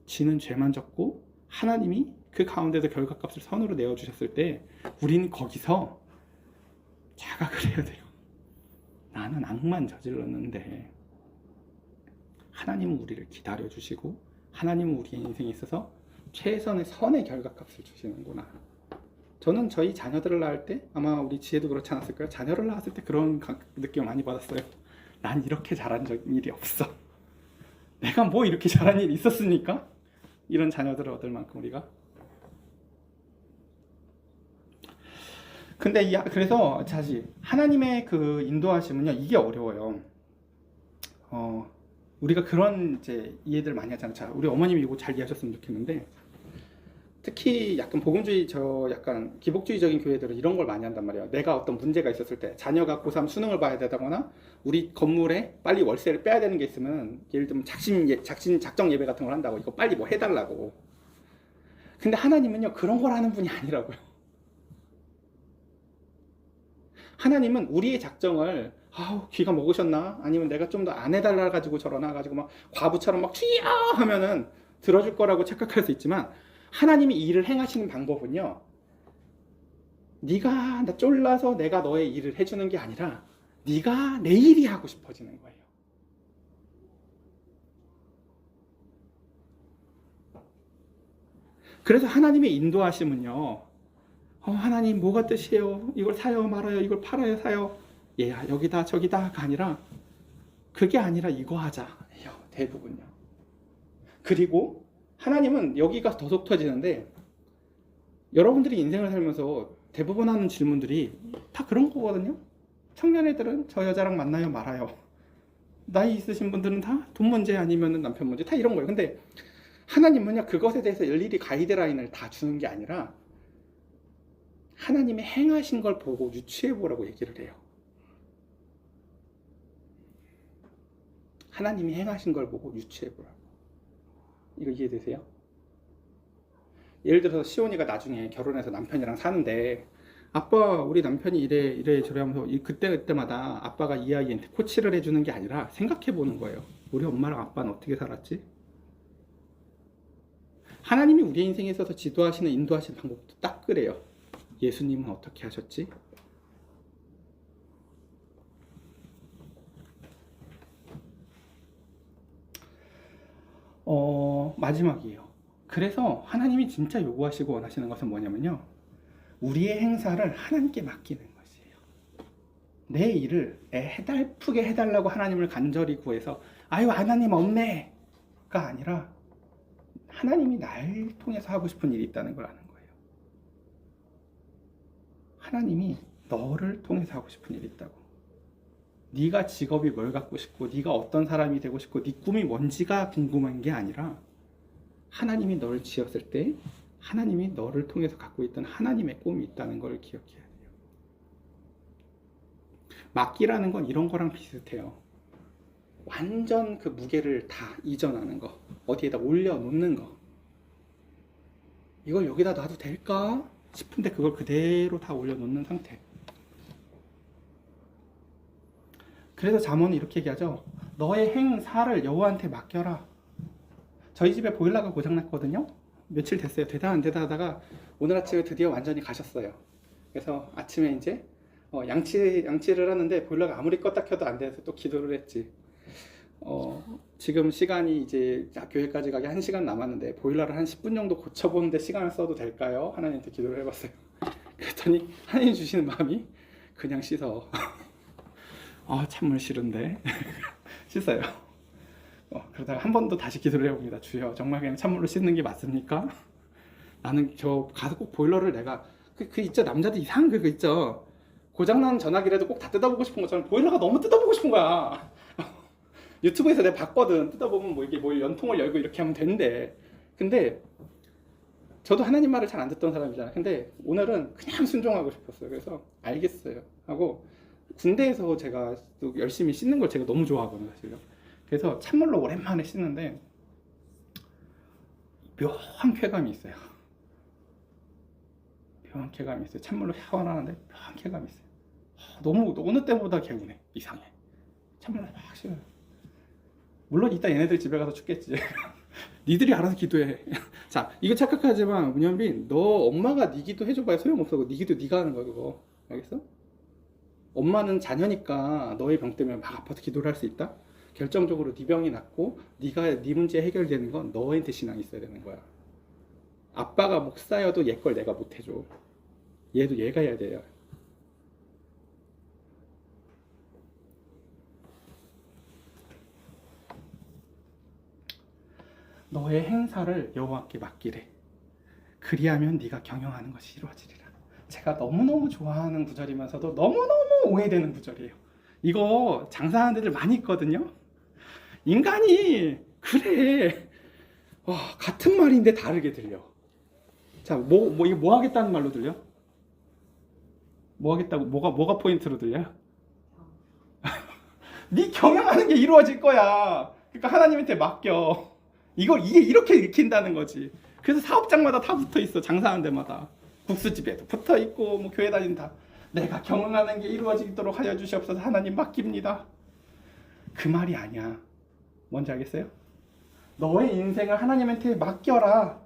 지는 죄만 졌고 하나님이 그 가운데서 결과값을 선으로 내어주셨을 때 우린 거기서 자각을 해야 돼요. 나는 악만 저질렀는데 하나님은 우리를 기다려주시고 하나님은 우리의 인생에 있어서 최선의 선의 결과값을 주시는구나. 저는 저희 자녀들을 낳을 때 아마 우리 지혜도 그렇지 않았을까요? 자녀를 낳았을 때 그런 느낌을 많이 받았어요. 난 이렇게 잘한 일이 없어. 내가 뭐 이렇게 잘한 일이 있었으니까 이런 자녀들을 얻을 만큼 우리가. 근데 그래서 다시 하나님의 그 인도하심은요, 이게 어려워요. 우리가 그런 이제 이해들 많이 하잖아요. 자, 우리 어머님이 이거 잘 이해하셨으면 좋겠는데, 특히 약간 복음주의 약간 기복주의적인 교회들은 이런 걸 많이 한단 말이에요. 내가 어떤 문제가 있었을 때 자녀가 고3 수능을 봐야 되다거나 우리 건물에 빨리 월세를 빼야 되는 게 있으면 예를 들면 작정 예배 같은 걸 한다고 이거 빨리 뭐 해달라고. 근데 하나님은요 그런 걸 하는 분이 아니라고요. 하나님은 우리의 작정을 귀가 먹으셨나? 아니면 내가 좀 더 안 해달라 가지고 저러나 가지고 막 과부처럼 막 쥐야 하면은 들어줄 거라고 착각할 수 있지만 하나님이 이 일을 행하시는 방법은요, 네가 나 쫄라서 내가 너의 일을 해주는 게 아니라 네가 내 일이 하고 싶어지는 거예요. 그래서 하나님의 인도하심은요, 하나님 뭐가 뜻이에요? 이걸 사요 말아요? 이걸 팔아요 사요? 얘야 여기다 저기다가 아니라 그게 아니라 이거 하자예요. 대부분요. 그리고 하나님은 여기가 더 속 터지는데, 여러분들이 인생을 살면서 대부분 하는 질문들이 다 그런 거거든요. 청년 애들은 저 여자랑 만나요 말아요? 나이 있으신 분들은 다 돈 문제 아니면 남편 문제 다 이런 거예요. 근데 하나님은요 그것에 대해서 일일이 가이드라인을 다 주는 게 아니라 하나님의 행하신 걸 보고 유추해 보라고 얘기를 해요. 하나님이 행하신 걸 보고 유추해 보라고. 이거 이해되세요? 예를 들어서 시온이가 나중에 결혼해서 남편이랑 사는데, 아빠 우리 남편이 이래 저래 하면서 그때마다 아빠가 이 아이한테 코치를 해주는 게 아니라 생각해 보는 거예요. 우리 엄마랑 아빠는 어떻게 살았지? 하나님이 우리 인생에 있어서 지도하시는 인도하시는 방법도 딱 그래요. 예수님은 어떻게 하셨지? 마지막이에요. 그래서 하나님이 진짜 요구하시고 원하시는 것은 뭐냐면요, 우리의 행사를 하나님께 맡기는 것이에요. 내 일을 해달프게 해달라고 하나님을 간절히 구해서 아유 하나님 없네가 아니라 하나님이 날 통해서 하고 싶은 일이 있다는 걸 아는 거예요. 하나님이 너를 통해서 하고 싶은 일이 있다고. 네가 직업이 뭘 갖고 싶고 네가 어떤 사람이 되고 싶고 네 꿈이 뭔지가 궁금한 게 아니라 하나님이 너를 지었을 때 하나님이 너를 통해서 갖고 있던 하나님의 꿈이 있다는 걸 기억해야 돼요. 맡기라는 건 이런 거랑 비슷해요. 완전 그 무게를 다 이전하는 거, 어디에다 올려놓는 거. 이걸 여기다 놔도 될까 싶은데 그걸 그대로 다 올려놓는 상태. 그래서 잠언은 이렇게 얘기하죠. 너의 행사를 여호와한테 맡겨라. 저희 집에 보일러가 고장났거든요. 며칠 됐어요. 되다 안 되다 하다가 오늘 아침에 드디어 완전히 가셨어요. 그래서 아침에 이제 양치를 하는데 보일러가 아무리 껐다 켜도 안 돼서 또 기도를 했지. 지금 시간이 이제 교회까지 가기 1시간 남았는데 보일러를 한 10분 정도 고쳐보는데 시간을 써도 될까요? 하나님한테 기도를 해봤어요. 그랬더니 하나님 주시는 마음이 그냥 씻어. 찬물 싫은데 씻어요. 그러다가 한 번 더 다시 기도를 해봅니다. 주여, 정말 그냥 찬물로 씻는 게 맞습니까? 나는 저 가서 꼭 보일러를 내가 그 있죠, 남자들 이상한 거 있죠, 고장난 전화기라도 꼭 다 뜯어보고 싶은 것처럼 보일러가 너무 뜯어보고 싶은 거야. 유튜브에서 내가 봤거든. 뜯어보면 뭐 이게 뭐 연통을 열고 이렇게 하면 되는데, 근데 저도 하나님 말을 잘 안 듣던 사람이잖아요. 근데 오늘은 그냥 순종하고 싶었어요. 그래서 알겠어요 하고, 군대에서 제가 또 열심히 씻는 걸 제가 너무 좋아하거든요, 사실요. 그래서 찬물로 오랜만에 씻는데 묘한 쾌감이 있어요. 묘한 쾌감이 있어요. 찬물로 샤워를 하는데 묘한 쾌감이 있어요. 너무 어느 때보다 개운해. 이상해. 찬물로 막 씻어요. 물론 이따 얘네들 집에 가서 죽겠지. 니들이 알아서 기도해. 자, 이거 착각하지만 문현빈, 너 엄마가 네 기도 해줘봐야 소용없어. 네 기도 네가 하는 거야 그거. 알겠어? 엄마는 자녀니까 너의 병 때문에 막 아파서 기도를 할 수 있다? 결정적으로 네 병이 낫고 네 문제 해결되는 건 너한테 신앙이 있어야 되는 거야. 아빠가 목사여도 얘 걸 내가 못 해줘. 얘도 얘가 해야 돼요. 너의 행사를 여호와께 맡기래. 그리하면 네가 경영하는 것이 이루어지리라. 제가 너무너무 좋아하는 구절이면서도 너무너무 오해되는 구절이에요. 이거 장사하는 데들 많이 있거든요. 인간이 그래. 같은 말인데 다르게 들려. 자, 이거 뭐 하겠다는 말로 들려? 뭐 하겠다고, 뭐가 포인트로 들려요? 네 경영하는 게 이루어질 거야. 그러니까 하나님한테 맡겨. 이게 이렇게 읽힌다는 거지. 그래서 사업장마다 다 붙어 있어. 장사하는 데마다. 국수집에도 붙어 있고, 뭐 교회 다니는 다. 내가 경영하는 게 이루어지도록 하여 주시옵소서. 하나님 맡깁니다. 그 말이 아니야. 뭔지 알겠어요? 너의 인생을 하나님한테 맡겨라.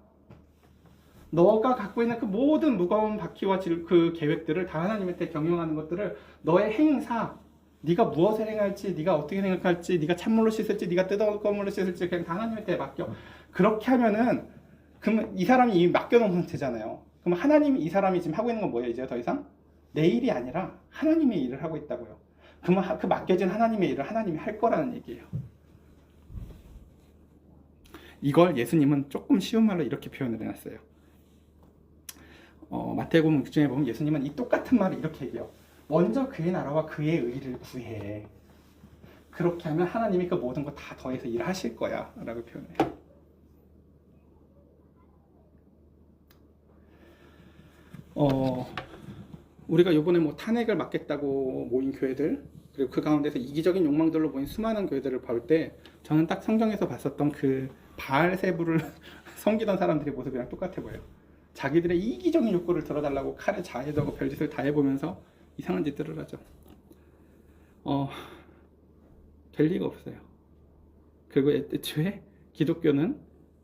너가 갖고 있는 그 모든 무거운 바퀴와 그 계획들을 다 하나님한테 경영하는 것들을, 너의 행사, 네가 무엇을 행할지, 네가 어떻게 생각할지, 네가 찬물로 씻을지, 네가 뜨거운 물로 씻을지 그냥 다 하나님한테 맡겨. 그렇게 하면은, 그러면 이 사람이 이미 맡겨놓은 상태잖아요. 그럼 하나님이, 이 사람이 지금 하고 있는 건 뭐예요? 이제 더 이상 내 일이 아니라 하나님의 일을 하고 있다고요. 그러면 그 맡겨진 하나님의 일을 하나님이 할 거라는 얘기예요. 이걸 예수님은 조금 쉬운 말로 이렇게 표현을 해놨어요. 마태복음 6장에 보면 예수님은 이 똑같은 말을 이렇게 얘기해요. 먼저 그의 나라와 그의 의를 구해. 그렇게 하면 하나님이 그 모든 거 다 더해서 일하실 거야 라고 표현해요. 우리가 이번에 뭐 탄핵을 막겠다고 모인 교회들, 그리고 그 가운데서 이기적인 욕망들로 모인 수많은 교회들을 볼 때, 저는 딱 성경에서 봤었던 그 바알세부를 섬기던 사람들의 모습이랑 똑같아 보여요. 자기들의 이기적인 욕구를 들어달라고 칼에 자해하고 별짓을 다 해보면서 이상한 짓들을 하죠. 될 리가 없어요. 그리고 애초에 기독교는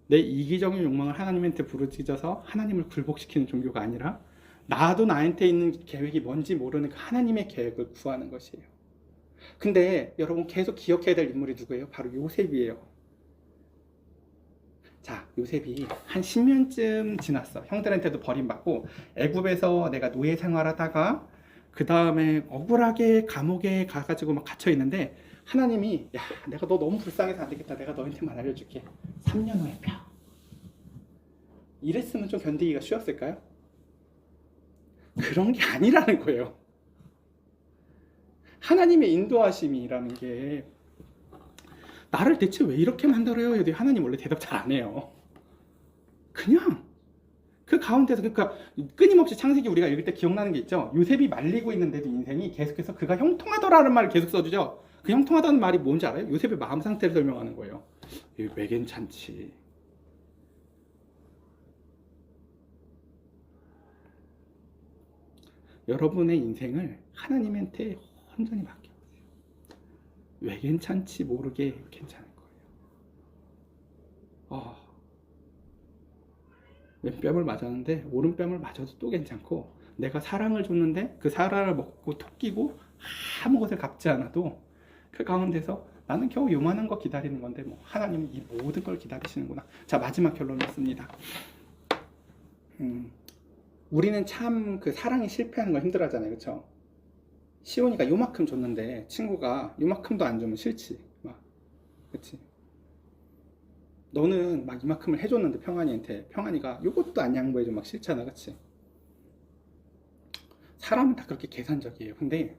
내 이기적인 욕망을 하나님한테 부르짖어서 하나님을 굴복시키는 종교가 아니라, 나도 나한테 있는 계획이 뭔지 모르는 그 하나님의 계획을 구하는 것이에요. 근데 여러분 계속 기억해야 될 인물이 누구예요? 바로 요셉이에요. 자, 요셉이 한 10년쯤 지났어. 형들한테도 버림받고 애굽에서 내가 노예 생활하다가 그 다음에 억울하게 감옥에 가가지고 막 갇혀 있는데, 하나님이, 야, 내가 너 너무 불쌍해서 안 되겠다. 내가 너한테만 알려줄게. 3년 후에 펴. 이랬으면 좀 견디기가 쉬웠을까요? 그런 게 아니라는 거예요. 하나님의 인도하심이라는 게, 나를 대체 왜 이렇게 만들어요? 여기 하나님 원래 대답 잘 안 해요. 그냥 그 가운데서, 그러니까 끊임없이 창세기 우리가 읽을 때 기억나는 게 있죠. 요셉이 말리고 있는데도 인생이 계속해서 그가 형통하더라는 말을 계속 써주죠. 그 형통하다는 말이 뭔지 알아요? 요셉의 마음 상태를 설명하는 거예요. 왜 괜찮지? 여러분의 인생을 하나님한테 온전히 맡겨보세요. 왜 괜찮지 모르게 괜찮을 거예요. 왼뺨을 맞았는데 오른뺨을 맞아도 또 괜찮고, 내가 사랑을 줬는데 그 사랑을 먹고 토끼고 아무 것을 갚지 않아도 그 가운데서 나는 겨우 요만한 거 기다리는 건데 뭐 하나님은 이 모든 걸 기다리시는구나. 자, 마지막 결론을 씁니다. 우리는 참 그 사랑이 실패하는 거 힘들어하잖아요, 그렇죠? 시온이가 요만큼 줬는데 친구가 요만큼도 안 주면 싫지, 막, 그렇지? 너는 막 이만큼을 해줬는데 평안이가 요것도 안 양보해줘 막 싫잖아, 그렇지? 사람은 다 그렇게 계산적이에요. 근데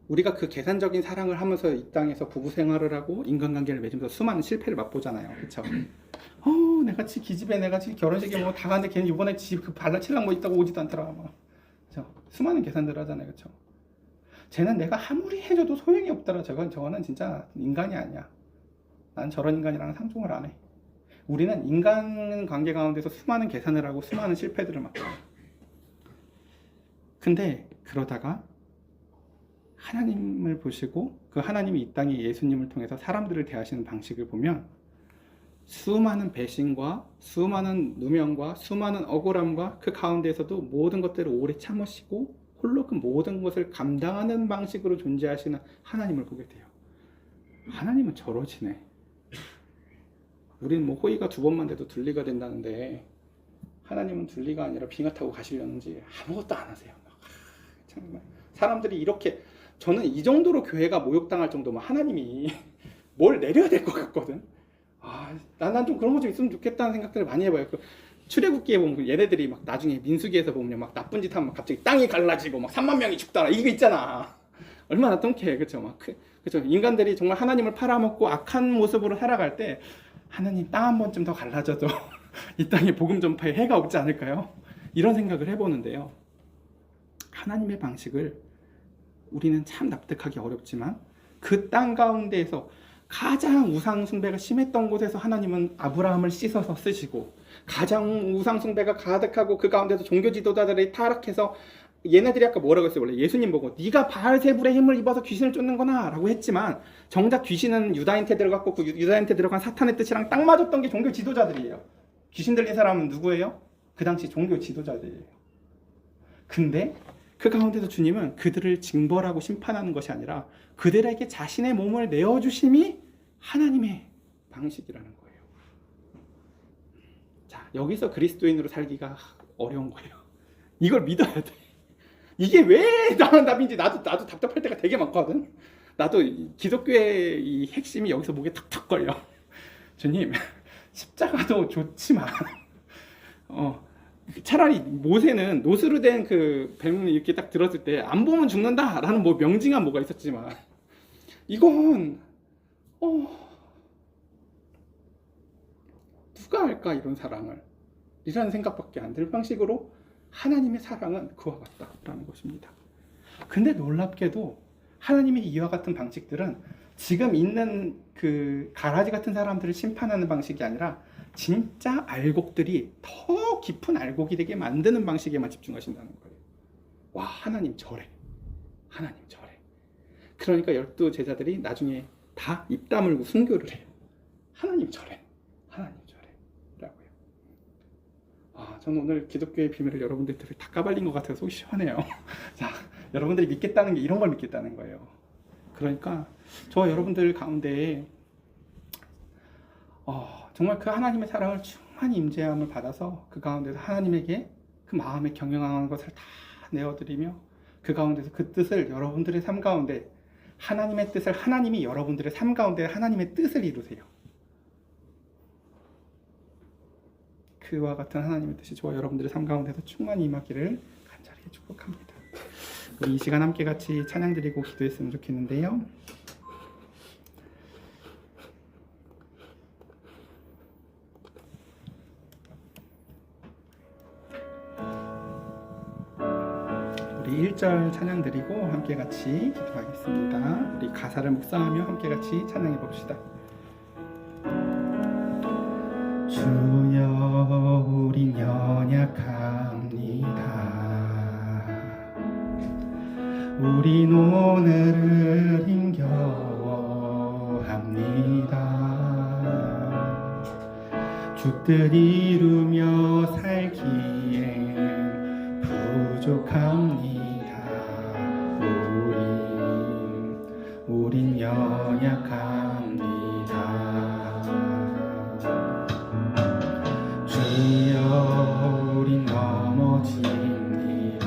우리가 그 계산적인 사랑을 하면서 이 땅에서 부부 생활을 하고 인간관계를 맺으면서 수많은 실패를 맛보잖아요, 그렇죠? 내가 기집애 내가 결혼식에 뭐 다 가는데 걔는 이번에 집 발라칠랑 뭐 있다고 오지도 않더라, 막. 그렇죠? 수많은 계산들을 하잖아요, 그렇죠? 쟤는 내가 아무리 해줘도 소용이 없더라. 저거는 진짜 인간이 아니야. 난 저런 인간이랑 상종을 안 해. 우리는 인간 관계 가운데서 수많은 계산을 하고 수많은 실패들을 맡아요. 근데 그러다가 하나님을 보시고 그 하나님이 이 땅에 예수님을 통해서 사람들을 대하시는 방식을 보면 수많은 배신과 수많은 누명과 수많은 억울함과 그 가운데에서도 모든 것들을 오래 참으시고 홀로 그 모든 것을 감당하는 방식으로 존재하시는 하나님을 보게 돼요. 하나님은 저러시네. 우리는 뭐 호의가 2번만 돼도 둘리가 된다는데 하나님은 둘리가 아니라 비가 타고 가시려는지 아무것도 안 하세요. 정말 사람들이 이렇게, 저는 이 정도로 교회가 모욕당할 정도면 하나님이 뭘 내려야 될 것 같거든. 난 좀 그런 거 좀 있으면 좋겠다는 생각들을 많이 해봐요. 출애굽기에 보면 얘네들이 막 나중에 민수기에서 보면 막 나쁜 짓 하면 갑자기 땅이 갈라지고 막 3만 명이 죽더라, 이거 있잖아. 얼마나 똥해, 그렇죠? 그렇죠? 인간들이 정말 하나님을 팔아먹고 악한 모습으로 살아갈 때 하나님 땅 한 번쯤 더 갈라져도 이 땅에 복음 전파에 해가 없지 않을까요? 이런 생각을 해보는데요. 하나님의 방식을 우리는 참 납득하기 어렵지만 그 땅 가운데에서 가장 우상 숭배가 심했던 곳에서 하나님은 아브라함을 씻어서 쓰시고, 가장 우상 숭배가 가득하고 그 가운데서 종교 지도자들이 타락해서, 얘네들이 아까 뭐라고 했어요? 원래 예수님 보고 네가 바알세불의 힘을 입어서 귀신을 쫓는구나 라고 했지만 정작 귀신은 유다인한테 들어갔고 그 유다인한테 들어간 사탄의 뜻이랑 딱 맞았던 게 종교 지도자들이에요. 귀신 들린 사람은 누구예요? 그 당시 종교 지도자들이에요. 근데 그 가운데서 주님은 그들을 징벌하고 심판하는 것이 아니라 그들에게 자신의 몸을 내어주심이 하나님의 방식이라는 거예요. 자, 여기서 그리스도인으로 살기가 어려운 거예요. 이걸 믿어야 돼. 이게 왜 나는 답인지 나도 답답할 때가 되게 많거든. 나도 기독교의 이 핵심이 여기서 목에 탁탁 걸려. 주님, 십자가도 좋지만 차라리 모세는 노스로 된 그 뱀을 이렇게 딱 들었을 때 안 보면 죽는다라는 뭐 명징한 뭐가 있었지만 이건 누가 할까, 이런 사랑을, 이라는 생각밖에 안 들 방식으로 하나님의 사랑은 그와 같다라는 것입니다. 근데 놀랍게도 하나님의 이와 같은 방식들은 지금 있는 그 가라지 같은 사람들을 심판하는 방식이 아니라 진짜 알곡들이 더 깊은 알곡이 되게 만드는 방식에만 집중하신다는 거예요. 와, 하나님 저래. 하나님 저래. 그러니까 12 제자들이 나중에 다 입 다물고 순교를 해요. 하나님 저래. 하나님 저래. 라고요. 저는 오늘 기독교의 비밀을 여러분들한테 다 까발린 것 같아서 속이 시원해요. 자, 여러분들이 믿겠다는 게 이런 걸 믿겠다는 거예요. 그러니까 저와 여러분들 가운데 정말 그 하나님의 사랑을 충만히 임재함을 받아서 그 가운데서 하나님에게 그 마음에 경영하는 것을 다 내어드리며 그 가운데서 그 뜻을 여러분들의 삶 가운데, 하나님의 뜻을, 하나님이 여러분들의 삶 가운데 하나님의 뜻을 이루세요. 그와 같은 하나님의 뜻이 저와 여러분들의 삶 가운데서 충만히 임하기를 간절히 축복합니다. 우리 이 시간 함께 같이 찬양 드리고 기도했으면 좋겠는데요. 우리 1절 찬양 드리고 함께 같이 기도하겠습니다. 우리 가사를 묵상하며 함께 같이 찬양해 봅시다. 주여 우린 연약합니다. 우린 오늘을 힘겨워합니다. 주뜻 이루며 살기엔 부족합니다. 우리 연약합니다. 주여 우린 넘어집니다.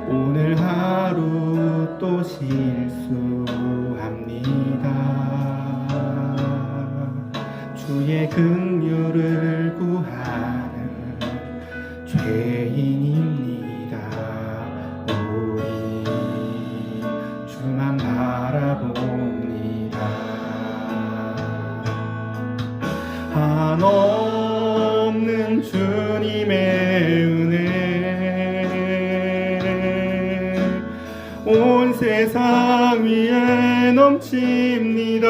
오늘 하루 또 실수합니다. 주의 긍휼을 구하는 죄인입니다. 우리 주만 바라봅니다. 한없는 주님의 은혜 온 세상 위에 넘칩니다.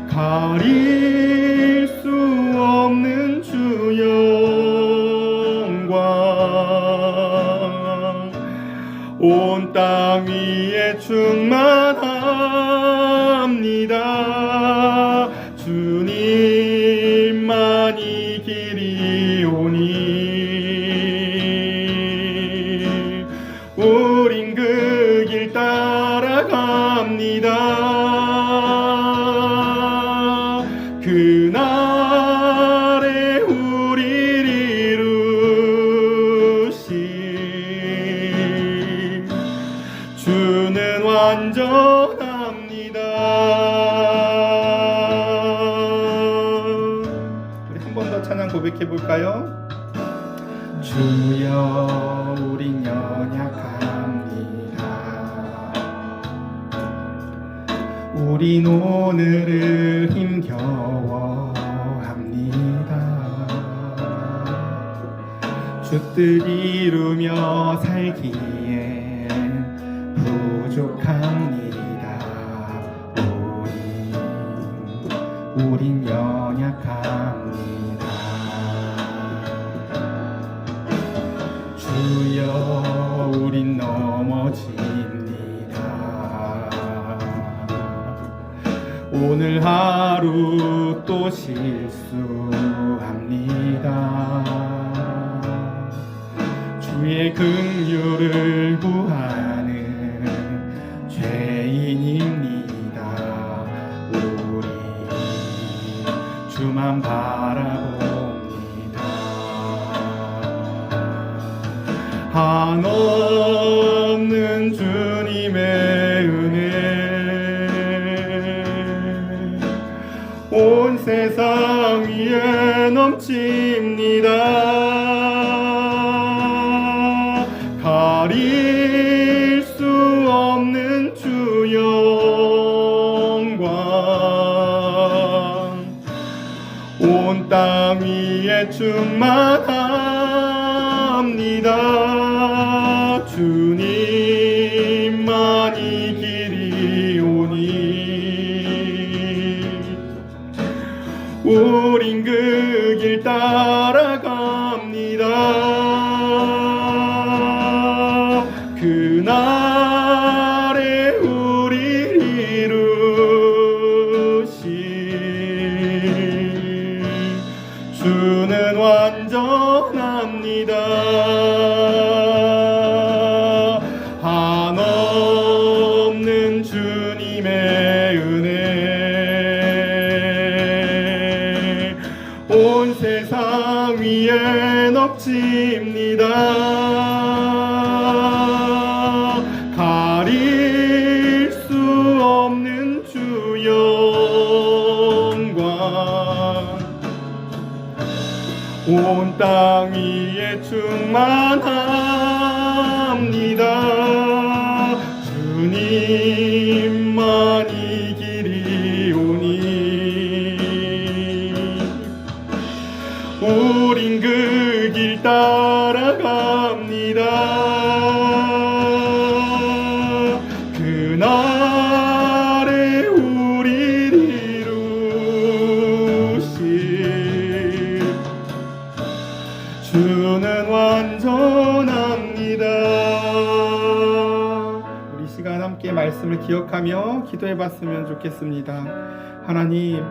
가릴 수 없는 주 영광 온 땅 위에 충만합니다. 주님만이 길이오니 우린 그 길 따라갑니다. 그날에 우릴 이루시 주는 완전합니다. 우리 한 번 더 찬양 고백해 볼까요? 주여 우린 연약합니다. 우린 오늘을 힘겨워합니다. 주 뜻 이루며 살기엔 부족합니다. 우린 연약합니다. 주여 우린 넘어집니다. 오늘 하루 또 실수합니다. 주의 긍휼을 구하는 죄인입니다. 우리 주만 바라봅니다. 한없는 주님의 은혜 온 세상 위에 넘칩니다. 가릴 수 없는 주 영광 온 땅 위에 충만합니다. 주님만이 길이오니 우린 그 길 따라갑니다. 그날에 우릴 이루시 주는 완전합니다. 한없는 주님의 은혜 온 세상 위에 넘칩니다. 가릴 수 없는 주 영광 온 땅 위에 충만합니다. 주님만이 길이오니 우린 그 길 따라갑니다. 그날에 우릴 이루시 주는 완전합니다. 우리 시간 함께 말씀을 기억하며 기도해 봤으면 좋겠습니다. 하나님,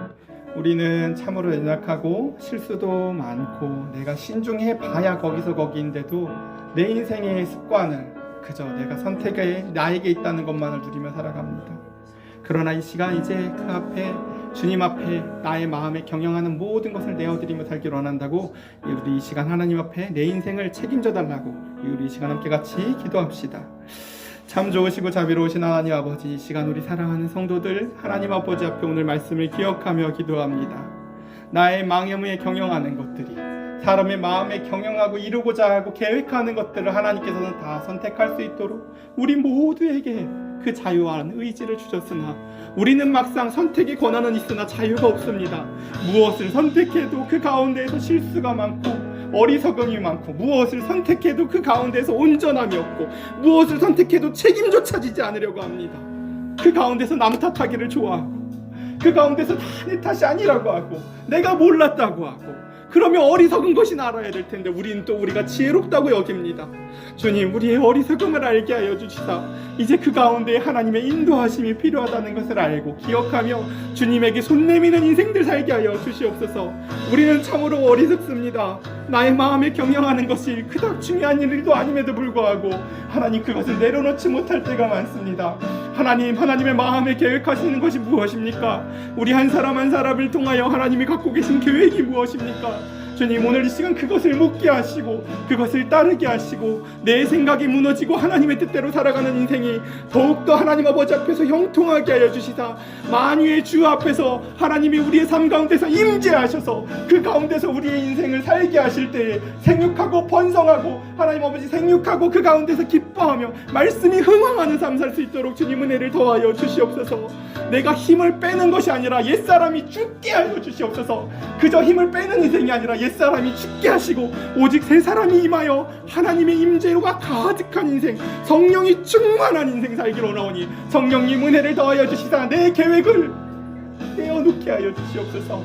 우리는 참으로 연약하고 실수도 많고 내가 신중해 봐야 거기서 거기인데도 내 인생의 습관을 그저 내가 선택에 나에게 있다는 것만을 누리며 살아갑니다. 그러나 이 시간 이제 그 앞에 주님 앞에 나의 마음에 경영하는 모든 것을 내어드리며 살기를 원한다고 우리 이 시간 하나님 앞에 내 인생을 책임져 달라고 우리 이 시간 함께 같이 기도합시다. 참 좋으시고 자비로우신 하나님 아버지, 이 시간 우리 사랑하는 성도들 하나님 아버지 앞에 오늘 말씀을 기억하며 기도합니다. 나의 마음에 경영하는 것들이 사람의 마음에 경영하고 이루고자 하고 계획하는 것들을 하나님께서는 다 선택할 수 있도록 우리 모두에게 그 자유한 의지를 주셨으나 우리는 막상 선택의 권한은 있으나 자유가 없습니다. 무엇을 선택해도 그 가운데에서 실수가 많고 어리석음이 많고, 무엇을 선택해도 그 가운데서 온전함이 없고, 무엇을 선택해도 책임조차 지지 않으려고 합니다. 그 가운데서 남 탓하기를 좋아하고, 그 가운데서 다 내 탓이 아니라고 하고, 내가 몰랐다고 하고, 그러면 어리석은 것이 알아야 될 텐데 우리는 또 우리가 지혜롭다고 여깁니다. 주님, 우리의 어리석음을 알게 하여 주시사 이제 그 가운데 하나님의 인도하심이 필요하다는 것을 알고 기억하며 주님에게 손 내미는 인생들 살게 하여 주시옵소서. 우리는 참으로 어리석습니다. 나의 마음에 경영하는 것이 그닥 중요한 일도 아님에도 불구하고 하나님 그것을 내려놓지 못할 때가 많습니다. 하나님의 마음에 계획하시는 것이 무엇입니까? 우리 한 사람 한 사람을 통하여 하나님이 갖고 계신 계획이 무엇입니까? 주님, 오늘 이 시간 그것을 묻게 하시고 그것을 따르게 하시고 내 생각이 무너지고 하나님의 뜻대로 살아가는 인생이 더욱더 하나님 아버지 앞에서 형통하게 하여 주시사 만유의 주 앞에서 하나님이 우리의 삶 가운데서 임재하셔서 그 가운데서 우리의 인생을 살게 하실 때에 생육하고 번성하고 하나님 아버지 생육하고 그 가운데서 기뻐하며 말씀이 흥황하는 삶 살 수 있도록 주님 은혜를 더하여 주시옵소서. 내가 힘을 빼는 것이 아니라 옛사람이 죽게 하여 주시옵소서. 그저 힘을 빼는 인생이 아니라 옛사람이 죽게 하시고 오직 새 사람이 임하여 하나님의 임재로가 가득한 인생, 성령이 충만한 인생 살기를 원하오니 성령님 은혜를 더하여 주시사 내 계획을 내어놓게 하여 주시옵소서.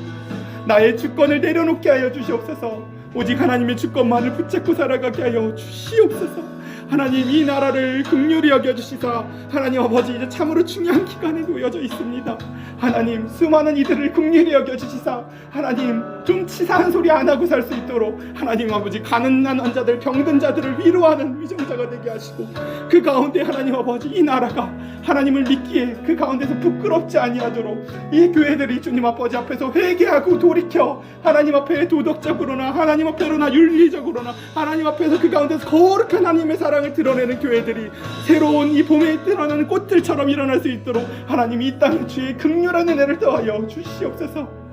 나의 주권을 내려놓게 하여 주시옵소서. 오직 하나님의 주권만을 붙잡고 살아가게 하여 주시옵소서. 하나님, 이 나라를 긍휼히 여겨주시사 하나님 아버지 이제 참으로 중요한 기간에 놓여져 있습니다. 하나님, 수많은 이들을 긍휼히 여겨주시사 하나님 좀 치사한 소리 안 하고 살 수 있도록 하나님 아버지 가난한 환자들 병든 자들을 위로하는 위정자가 되게 하시고 그 가운데 하나님 아버지 이 나라가 하나님을 믿기에 그 가운데서 부끄럽지 아니하도록 이 교회들이 주님 아버지 앞에서 회개하고 돌이켜 하나님 앞에 도덕적으로나 하나님 앞에로나 윤리적으로나 하나님 앞에서 그 가운데서 거룩한 하나님의 사랑을 드러내는 교회들이 새로운 이 봄에 드러나는 꽃들처럼 일어날 수 있도록 하나님이 이 땅에 주의 긍휼한 은혜를 더하여 주시옵소서.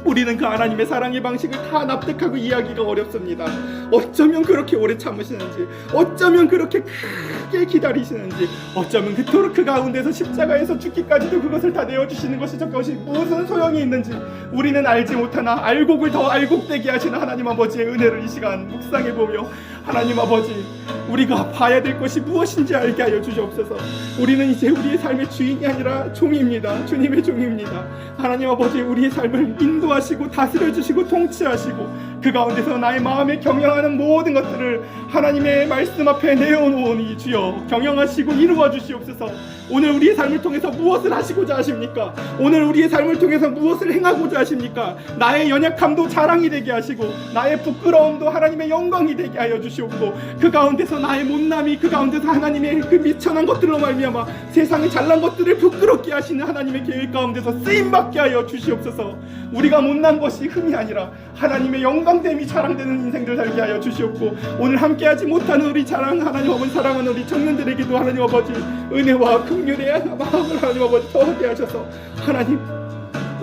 우리는 그 하나님의 사랑의 방식을 다 납득하고 이해하기가 어렵습니다. 어쩌면 그렇게 오래 참으시는지, 어쩌면 그렇게 크게 기다리시는지, 어쩌면 그토록 그 가운데서 십자가에서 죽기까지도 그것을 다 내어주시는 것이 저것이 무슨 소용이 있는지 우리는 알지 못하나 알곡을 더 알곡되게 하시는 하나님 아버지의 은혜를 이 시간 묵상해보며 하나님 아버지, 우리가 봐야 될 것이 무엇인지 알게 하여 주시옵소서. 우리는 이제 우리의 삶의 주인이 아니라 종입니다. 주님의 종입니다. 하나님 아버지, 우리의 삶을 인도하시고 다스려주시고 통치하시고 그 가운데서 나의 마음에 경영하는 모든 것들을 하나님의 말씀 앞에 내어놓으니 주여 경영하시고 이루어 주시옵소서. 오늘 우리의 삶을 통해서 무엇을 하시고자 하십니까? 오늘 우리의 삶을 통해서 무엇을 행하고자 하십니까? 나의 연약함도 자랑이 되게 하시고 나의 부끄러움도 하나님의 영광이 되게 하여 주시옵고 그 가운데서 나의 못남이 그 가운데서 하나님의 그 미천한 것들로 말미암아 세상의 잘난 것들을 부끄럽게 하시는 하나님의 계획 가운데서 쓰임받게 하여 주시옵소서. 우리가 못난 것이 흠이 아니라 하나님의 영광됨이 자랑되는 인생들 살게 하여 주시옵고 오늘 함께하지 못하는 우리 하나님 아버지 사랑하는 우리 청년들에게도 하나님 아버지 은혜와 긍휼의 마음을 하나님 아버지 더하게 하셔서 하나님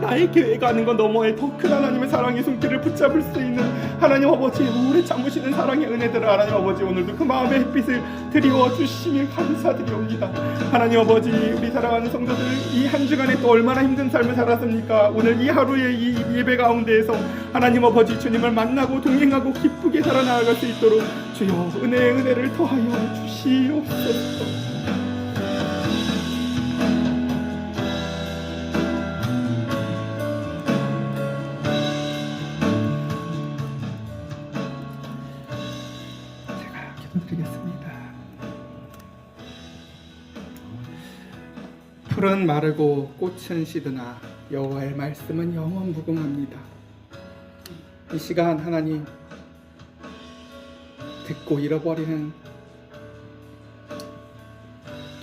나의 계획하는 것 너머에 더 큰 하나님의 사랑의 손길을 붙잡을 수 있는 하나님 아버지 오래 참으시는 사랑의 은혜들을 하나님 아버지 오늘도 그 마음의 햇빛을 드리워 주시며 감사드리옵니다. 하나님 아버지, 우리 사랑하는 성도들 이 한 주간에 또 얼마나 힘든 삶을 살았습니까? 오늘 이 하루의 이 예배 가운데에서 하나님 아버지 주님을 만나고 동행하고 기쁘게 살아나갈 수 있도록 주여 은혜를 더하여 주시옵소서. 드리겠습니다. 풀은 마르고 꽃은 시드나 여호와의 말씀은 영원 무궁합니다. 이 시간 하나님 듣고 잃어버리는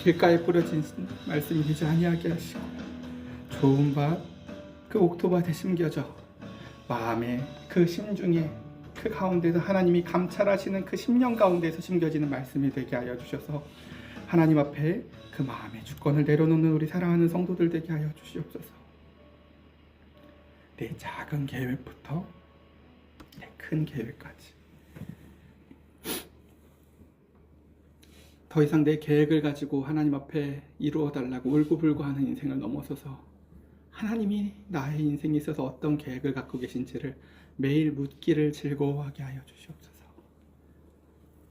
길가에 뿌려진 말씀이 되지 아니하게 하시고 좋은 밭 그 옥토밭에 심겨져 마음의 그 심중에 그 가운데서 하나님이 감찰하시는 그 심령 가운데서 심겨지는 말씀이 되게 하여 주셔서 하나님 앞에 그 마음의 주권을 내려놓는 우리 사랑하는 성도들 되게 하여 주시옵소서. 내 작은 계획부터 내 큰 계획까지 더 이상 내 계획을 가지고 하나님 앞에 이루어 달라고 울고불고하는 인생을 넘어서서 하나님이 나의 인생에 있어서 어떤 계획을 갖고 계신지를 매일 묻기를 즐거워하게 하여 주시옵소서.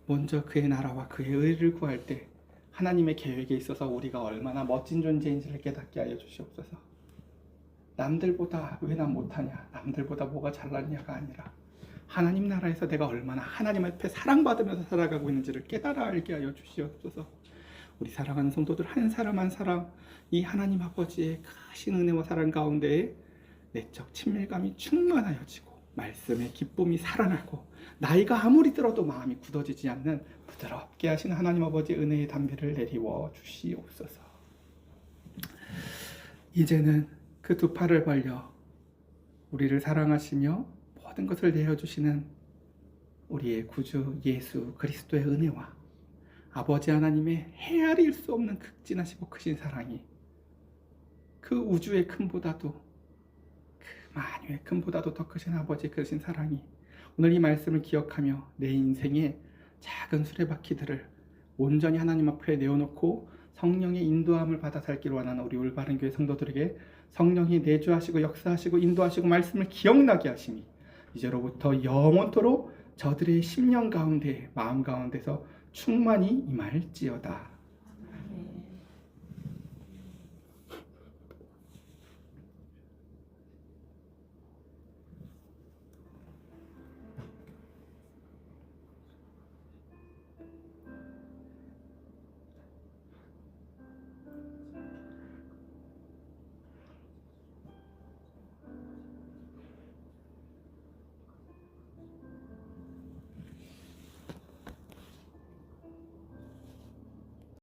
먼저 그의 나라와 그의 의를 구할 때 하나님의 계획에 있어서 우리가 얼마나 멋진 존재인지를 깨닫게 하여 주시옵소서. 남들보다 왜 난 못하냐, 남들보다 뭐가 잘났냐가 아니라 하나님 나라에서 내가 얼마나 하나님 앞에 사랑받으면서 살아가고 있는지를 깨달아 알게 하여 주시옵소서. 우리 사랑하는 성도들 한 사람 한 사람 이 하나님 아버지의 크신 은혜와 사랑 가운데에 내적 친밀감이 충만하여지고 말씀의 기쁨이 살아나고 나이가 아무리 들어도 마음이 굳어지지 않는 부드럽게 하신 하나님 아버지의 은혜의 담비를 내리워 주시옵소서. 이제는 그 두 팔을 벌려 우리를 사랑하시며 모든 것을 내어주시는 우리의 구주 예수 그리스도의 은혜와 아버지 하나님의 헤아릴 수 없는 극진하시고 크신 사랑이 그 우주의 큼보다도 그 만유의 큼보다도 더 크신 아버지의 크신 사랑이 오늘 이 말씀을 기억하며 내 인생의 작은 수레바퀴들을 온전히 하나님 앞에 내어놓고 성령의 인도함을 받아 살기를 원하는 우리 올바른 교회 성도들에게 성령이 내주하시고 역사하시고 인도하시고 말씀을 기억나게 하시니 이제로부터 영원토록 저들의 심령 가운데 마음 가운데서 충만히 임할지어다.